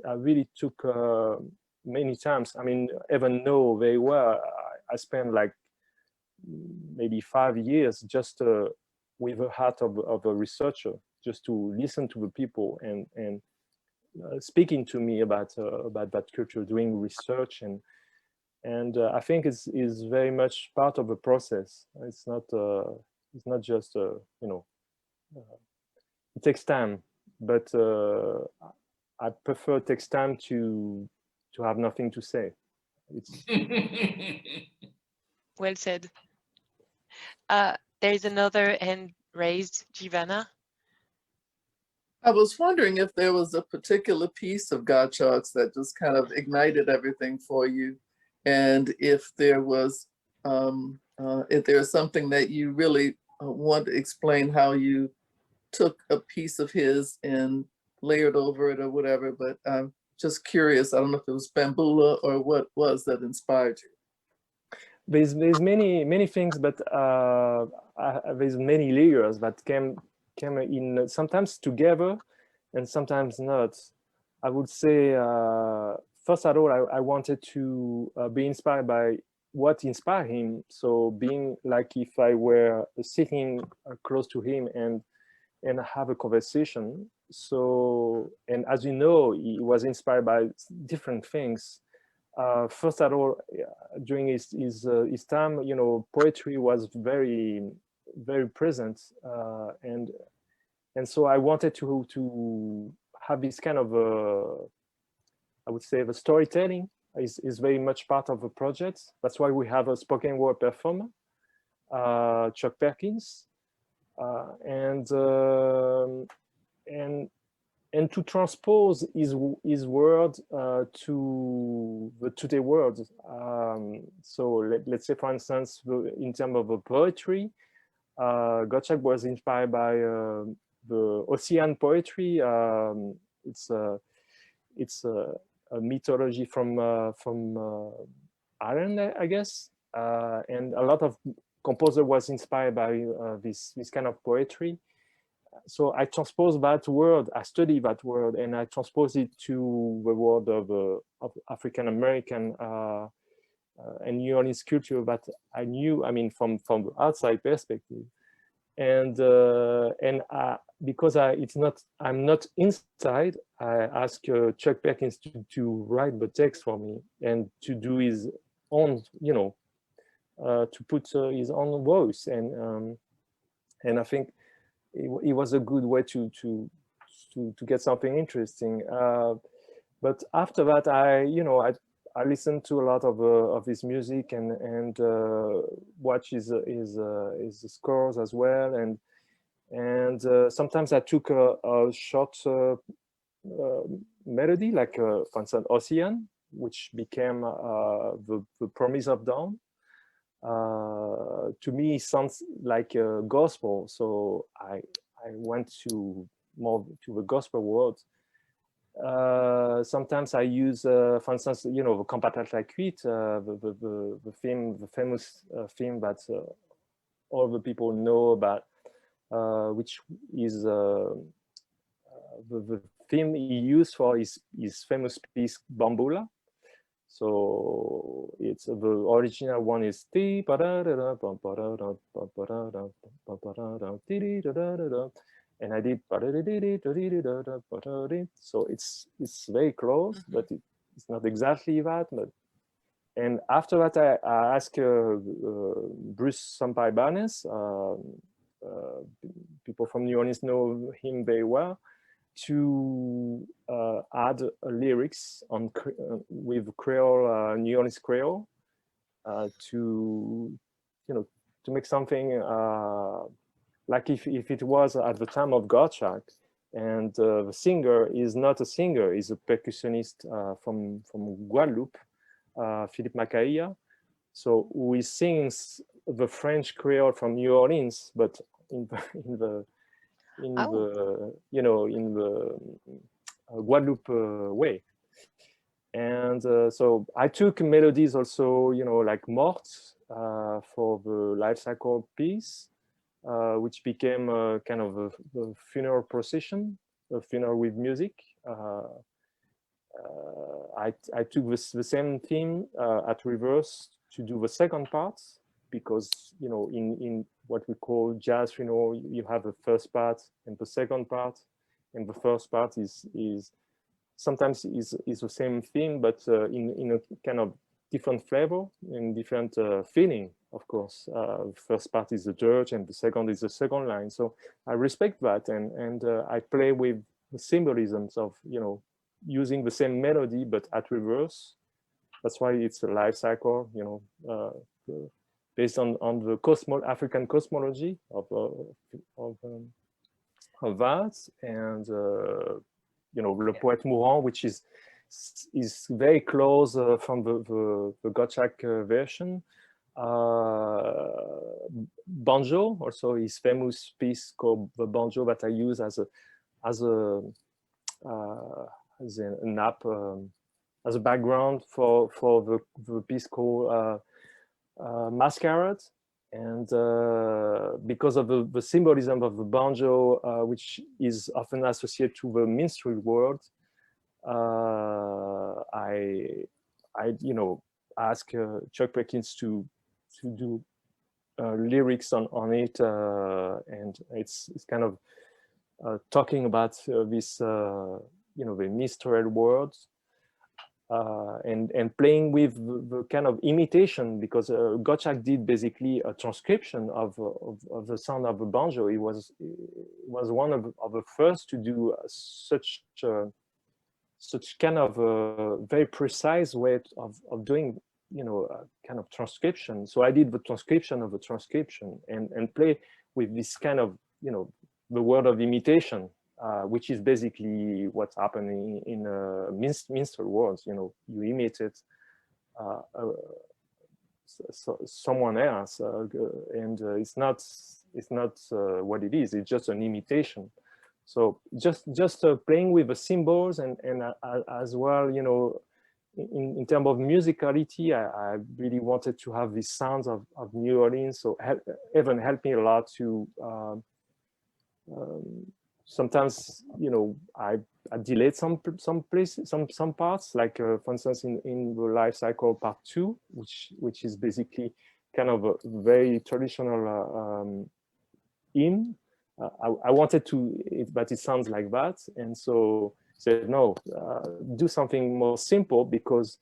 Speaker 5: I really took many times. I mean, even though very well, I spent like maybe 5 years just with the heart of a researcher, just to listen to the people and speaking to me about that culture, doing research, and I think it's very much part of the process. It's not just you know, it takes time, but I prefer it takes time to have nothing to say. It's
Speaker 2: Well said. There is another hand raised, Giovanna.
Speaker 10: I was wondering if there was a particular piece of Gottschalk's that just kind of ignited everything for you, and if there was, if there's something that you really want to explain how you took a piece of his and layered over it or whatever. But I'm just curious. I don't know if it was Bambula or what was that inspired you.
Speaker 5: There's many things, but there's many layers that came in sometimes together and sometimes not. I would say first of all, I wanted to be inspired by what inspired him. So being like if I were sitting close to him and have a conversation. So, and as you know, he was inspired by different things. First of all, during his time, you know, poetry was very present, and so I wanted to have this kind of I would say the storytelling is very much part of the project. That's why we have a spoken word performer, Chuck Perkins, and to transpose his word to the today world. So let's say, for instance, in terms of the poetry, Gottschalk was inspired by the Ocean poetry. It's a mythology from Ireland, I guess, and a lot of composer was inspired by this kind of poetry. So I transpose that word, I study that word, and I transpose it to the world of African American and New Orleans culture that I knew, I mean, from the outside perspective. And because I'm not inside, I ask Chuck Perkins to write the text for me and to do his own, you know, to put his own voice, and I think it was a good way to get something interesting. But after that, I listened to a lot of his music and watch his scores as well, and sometimes I took a short melody, like for instance Ocean, which became the Promise of Dawn. To me, it sounds like a gospel, so I went more to the gospel world. Sometimes I use, for instance, you know, the Cantatas Lacuite, the famous theme that all the people know about, which is the theme he used for his famous piece Bambula. So it's the original one is and I did, so it's very close, but it's not exactly that. But and after that, I asked Bruce Sampaio Barnes, people from New Orleans know him very well, to add lyrics on with Creole, New Orleans Creole, to make something like if it was at the time of Gottschalk, and the singer is not a singer, is a percussionist from Guadeloupe, Philippe Macaia, so who sings the French Creole from New Orleans, but in the Guadeloupe way. And so I took melodies also, you know, like Morte for the life cycle piece, which became a kind of a funeral procession, a funeral with music. I took the same theme at reverse to do the second part, because, you know, in what we call jazz, you know, you have the first part and the second part, and the first part is sometimes is the same theme, but in a kind of different flavor and different feeling, of course. The first part is the dirge and the second is the second line. So I respect that, and I play with the symbolisms of, you know, using the same melody but at reverse. That's why it's a life cycle, you know, based on the African cosmology of of that, and you know, Le Poète Mourant, which is very close from the Gottschalk version. Banjo, also his famous piece called the Banjo that I use as an app, as a background for the piece called Masquerade. And because of the symbolism of the banjo, which is often associated to the minstrel world, I you know, ask Chuck Perkins to do lyrics on it, and it's kind of talking about this you know, the minstrel world, and playing with the kind of imitation, because Gottschalk did basically a transcription of the sound of the banjo. He was one of the first to do such kind of very precise way of doing, you know, kind of transcription. So I did the transcription of the transcription, and play with this kind of, you know, the world of imitation, which is basically what's happening in minstrel worlds. You know, you imitate someone else, and it's not what it is. It's just an imitation. So just playing with the symbols, and as well, you know, in terms of musicality, I really wanted to have these sounds of New Orleans. So Evan helped me a lot to. Sometimes, you know, I delayed some places, some parts, like for instance in the life cycle part 2, which is basically kind of a very traditional hymn. I wanted to, but it sounds like that, and so said no, do something more simple, because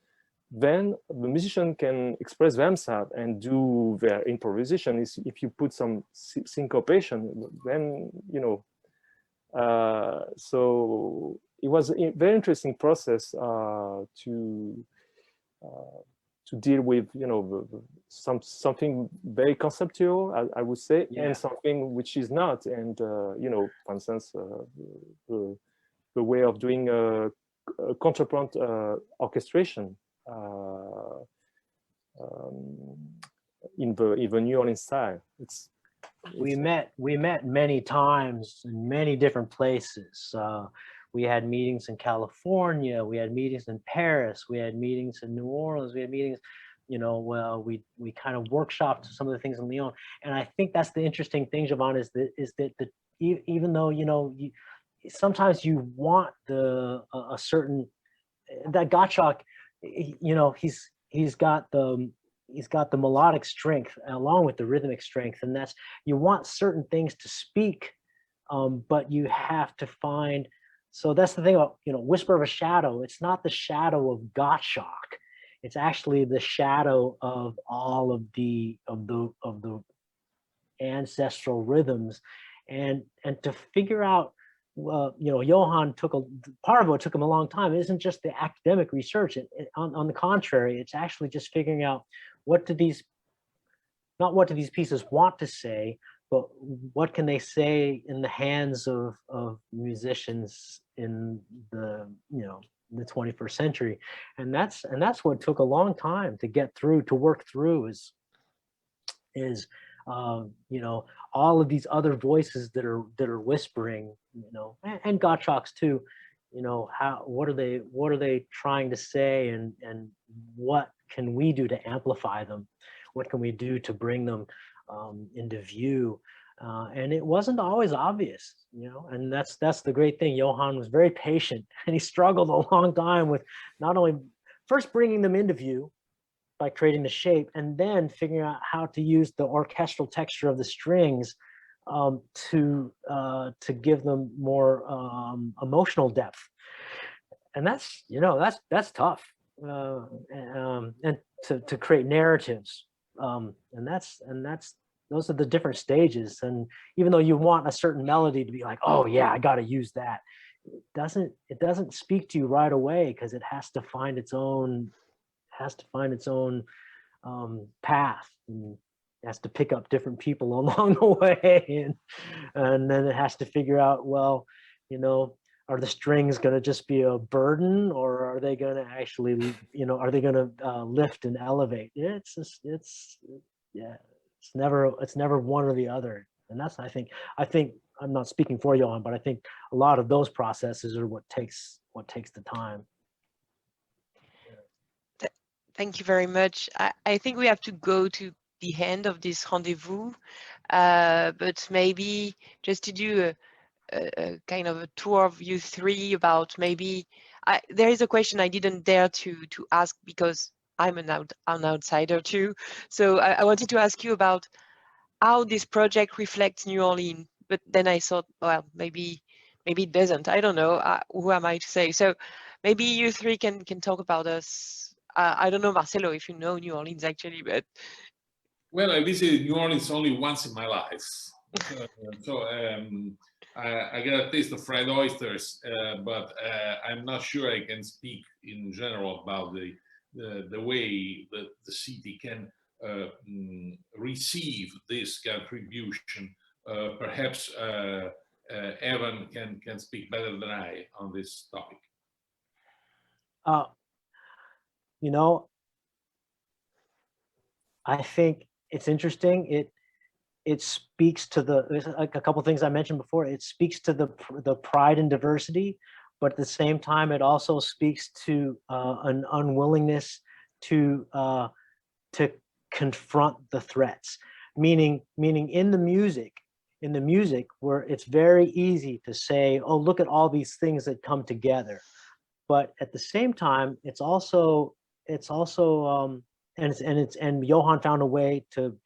Speaker 5: then the musician can express themselves and do their improvisation. If you put some syncopation, then, you know. So it was a very interesting process to deal with, you know, something very conceptual, I would say, yeah, and something which is not. And you know, for instance, the way of doing a contrapunct orchestration in the New Orleans style.
Speaker 8: We met many times in many different places. We had meetings in California, we had meetings in Paris, we had meetings in New Orleans, we had meetings, you know, well, we kind of workshopped some of the things in Lyon. And I think that's the interesting thing, Yohan, is that even though, you know, sometimes you want a certain, that Gottschalk, you know, he's got the melodic strength along with the rhythmic strength, and that's, you want certain things to speak, but you have to find. So that's the thing about, you know, Whisper of a Shadow. It's not the shadow of Gottschalk. It's actually the shadow of all of the ancestral rhythms, and to figure out. You know, Yohan part of what took him a long time. It isn't just the academic research. On the contrary, it's actually just figuring out what do these pieces want to say, but what can they say in the hands of musicians in the, you know, the 21st century. And that's what took a long time to get through, to work through, is you know, all of these other voices that are whispering, you know, and Gottschalk's too, you know, what are they trying to say, and what can we do to amplify them? What can we do to bring them into view? And it wasn't always obvious, you know, and that's the great thing. Yohan was very patient, and he struggled a long time with not only first bringing them into view by creating the shape, and then figuring out how to use the orchestral texture of the strings to give them more emotional depth. And that's, you know, that's tough, and to create narratives, and those are the different stages. And even though you want a certain melody to be like, oh yeah, I got to use that, it doesn't speak to you right away, because it has to find its own path, has to pick up different people along the way, and then it has to figure out, well, you know, are the strings going to just be a burden, or are they going to actually, you know, are they going to lift and elevate? It's never one or the other. And that's, I think I'm not speaking for Yohan, but I think a lot of those processes are what takes the time.
Speaker 2: Thank you very much. I think we have to go to the end of this rendezvous, but maybe just to do a kind of a tour of you three about maybe, there is a question I didn't dare to ask because I'm an outsider too. So I wanted to ask you about how this project reflects New Orleans, but then I thought, well, maybe it doesn't. I don't know. Who am I to say? So maybe you three can talk about us. I don't know, Marcello, if you know New Orleans actually, but.
Speaker 9: Well, I visited New Orleans only once in my life. I got a taste of fried oysters, but I'm not sure I can speak in general about the way that the city can receive this contribution. Perhaps Evan can speak better than I on this topic.
Speaker 8: You know, I think it's interesting. It speaks to like a couple of things I mentioned before. It speaks to the pride and diversity, but at the same time, it also speaks to an unwillingness to confront the threats. Meaning in the music where it's very easy to say, oh, look at all these things that come together, but at the same time, it's also and Yohan found a way to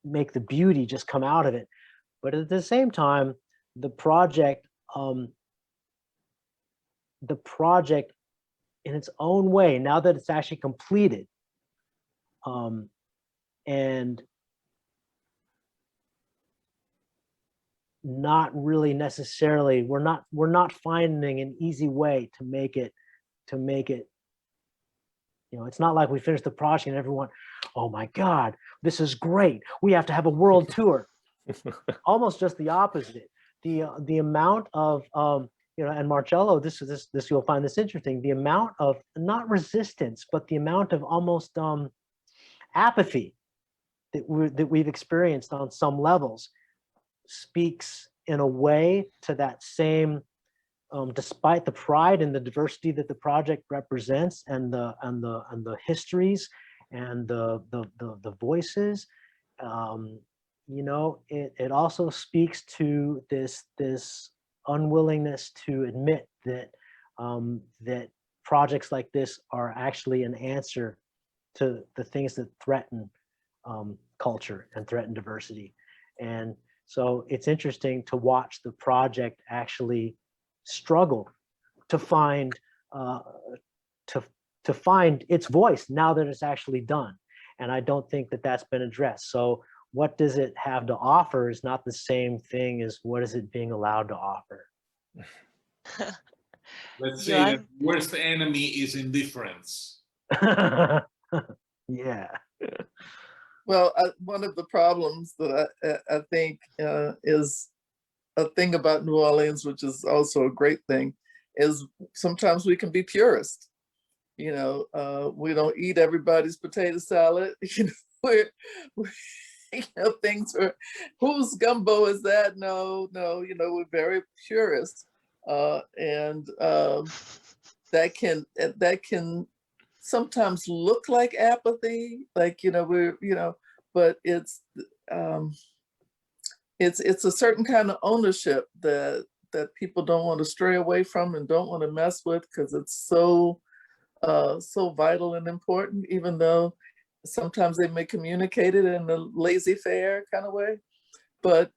Speaker 8: make the beauty just come out of it. But at the same time, the project in its own way, now that it's actually completed, and not really necessarily, we're not finding an easy way to make it, you know, it's not like we finished the project and everyone, oh my God, this is great, we have to have a world tour. Almost just the opposite. The amount of you know, and Marcello, this you'll find this interesting, the amount of not resistance, but the amount of almost apathy that we've experienced on some levels speaks in a way to that same, despite the pride and the diversity that the project represents, and the histories and the voices, you know, it also speaks to this unwillingness to admit that that projects like this are actually an answer to the things that threaten culture and threaten diversity. And so it's interesting to watch the project actually struggle to find to find its voice now that it's actually done. And I don't think that that's been addressed. So what does it have to offer is not the same thing as what is it being allowed to offer.
Speaker 9: Let's say that the worst enemy is indifference.
Speaker 8: Yeah.
Speaker 10: Well, one of the problems that I think is a thing about New Orleans, which is also a great thing, is sometimes we can be purist. You know, we don't eat everybody's potato salad. You know, you know, things are, whose gumbo is that? No, you know, we're very purist, and that can sometimes look like apathy, like, you know, but it's a certain kind of ownership that people don't want to stray away from and don't want to mess with, because it's so vital and important, even though sometimes they may communicate it in a laissez-faire kind of way. But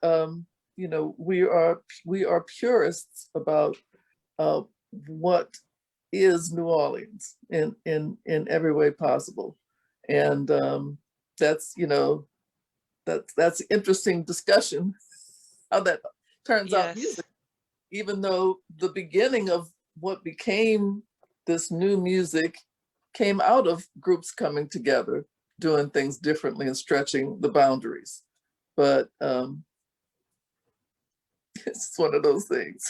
Speaker 10: you know, we are purists about what is New Orleans in every way possible. And that's, you know, that's interesting discussion, how that turns out music, even though the beginning of what became this new music came out of groups coming together doing things differently and stretching the boundaries. But it's one of those things.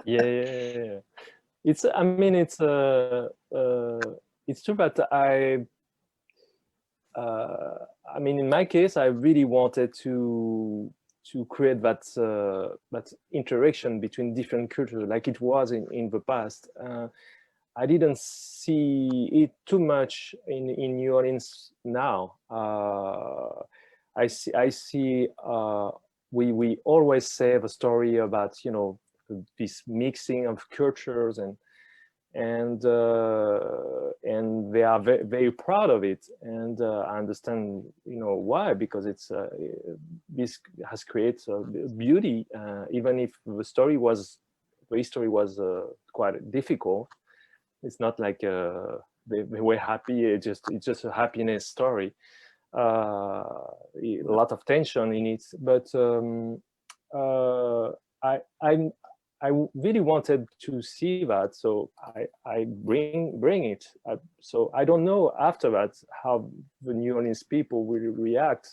Speaker 5: Yeah. It's, I mean, it's true, but I mean, in my case, I really wanted to create that interaction between different cultures, like it was in the past. I didn't see it too much in New Orleans now. I see. We always say the story about, you know, this mixing of cultures, and they are very, very proud of it, and I understand, you know, why, because it's this has created beauty, even if the history was quite difficult. It's not like they were happy. It's just a happiness story. A lot of tension in it, but I really wanted to see that, so I bring it. So I don't know after that how the New Orleans people will react.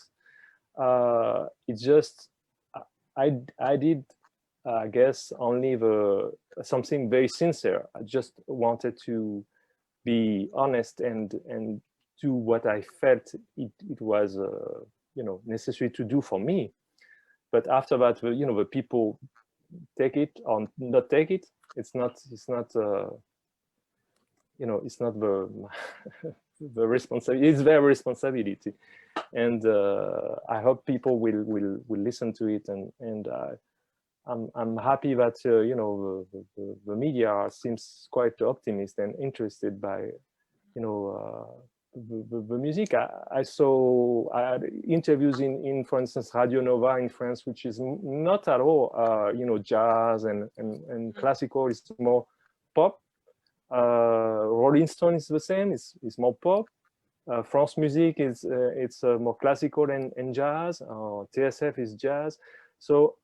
Speaker 5: It's just I did, I guess, only something very sincere. I just wanted to be honest and do what I felt it was you know, necessary to do for me. But after that, you know, the people take it or not take it. It's not you know, it's not the the responsibility. It's their responsibility, and I hope people will listen to it, and I'm happy that you know, the media seems quite optimistic and interested by, you know, the music. I saw interviews in for instance, Radio Nova in France, which is not at all you know, jazz and classical. It's more pop. Rolling Stone is the same. It's more pop. France Music is it's more classical and jazz. TSF is jazz. So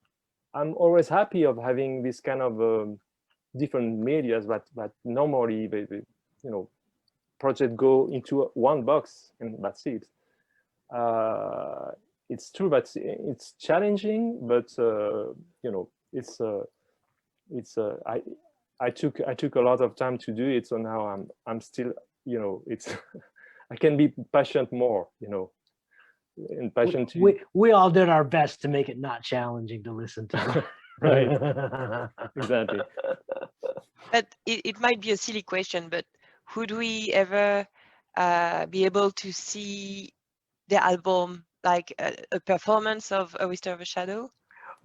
Speaker 5: I'm always happy of having this kind of different medias, but normally they you know, project go into one box and that's it. It's true that it's challenging, but you know, I took a lot of time to do it, so now I'm still, you know, it's I can be passionate more, you know, and passionate.
Speaker 8: We all did our best to make it not challenging to listen to.
Speaker 5: Right. Exactly.
Speaker 2: But it might be a silly question, but would we ever be able to see the album, like a performance of A Whisper of a Shadow?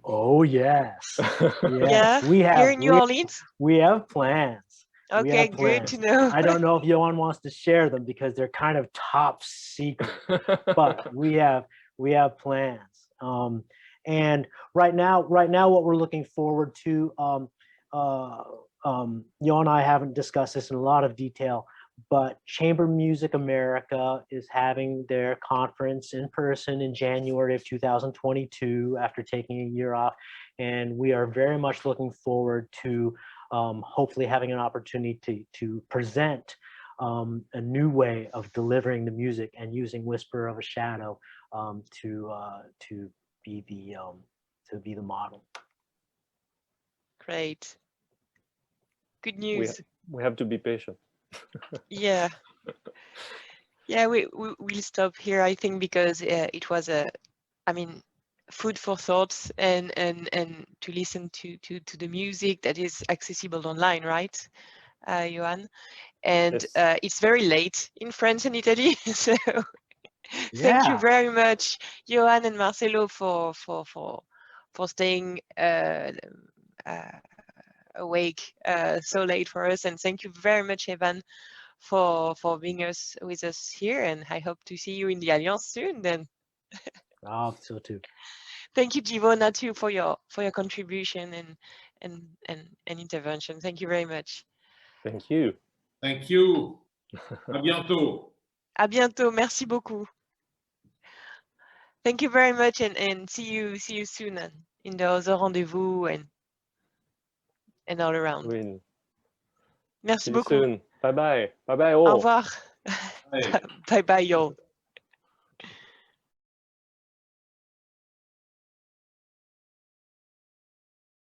Speaker 8: Oh yes,
Speaker 2: Yeah.
Speaker 8: We have
Speaker 2: here in New Orleans.
Speaker 8: We have plans.
Speaker 2: Okay, good to know.
Speaker 8: I don't know if Yohan wants to share them because they're kind of top secret, but we have plans. And right now, what we're looking forward to, Yohan and I haven't discussed this in a lot of detail, but Chamber Music America is having their conference in person in January of 2022 after taking a year off. And we are very much looking forward to hopefully having an opportunity to present a new way of delivering the music and using Whisper of a Shadow to be the model.
Speaker 2: Great. Good news.
Speaker 5: We have to be patient.
Speaker 2: Yeah. Yeah, we'll stop here, I think, because it was I mean, food for thoughts and to listen to the music that is accessible online, right, Yohan? And
Speaker 5: yes.
Speaker 2: It's very late in France and Italy, so thank you very much, Yohan and Marcello, for staying awake so late for us, and thank you very much, Evan, for being with us here, and I hope to see you in the Alliance soon then.
Speaker 8: Oh, so too.
Speaker 2: Thank you, Givona, too, for your contribution and intervention. Thank you very much.
Speaker 5: Thank you.
Speaker 9: Thank you. À bientôt.
Speaker 2: À bientôt. Merci beaucoup. Thank you very much, and see you soon in the other rendezvous and all around.
Speaker 5: Win.
Speaker 2: Merci
Speaker 5: See you
Speaker 2: beaucoup.
Speaker 5: soon. Bye bye. Bye bye all.
Speaker 2: Au revoir. Bye bye, y'all.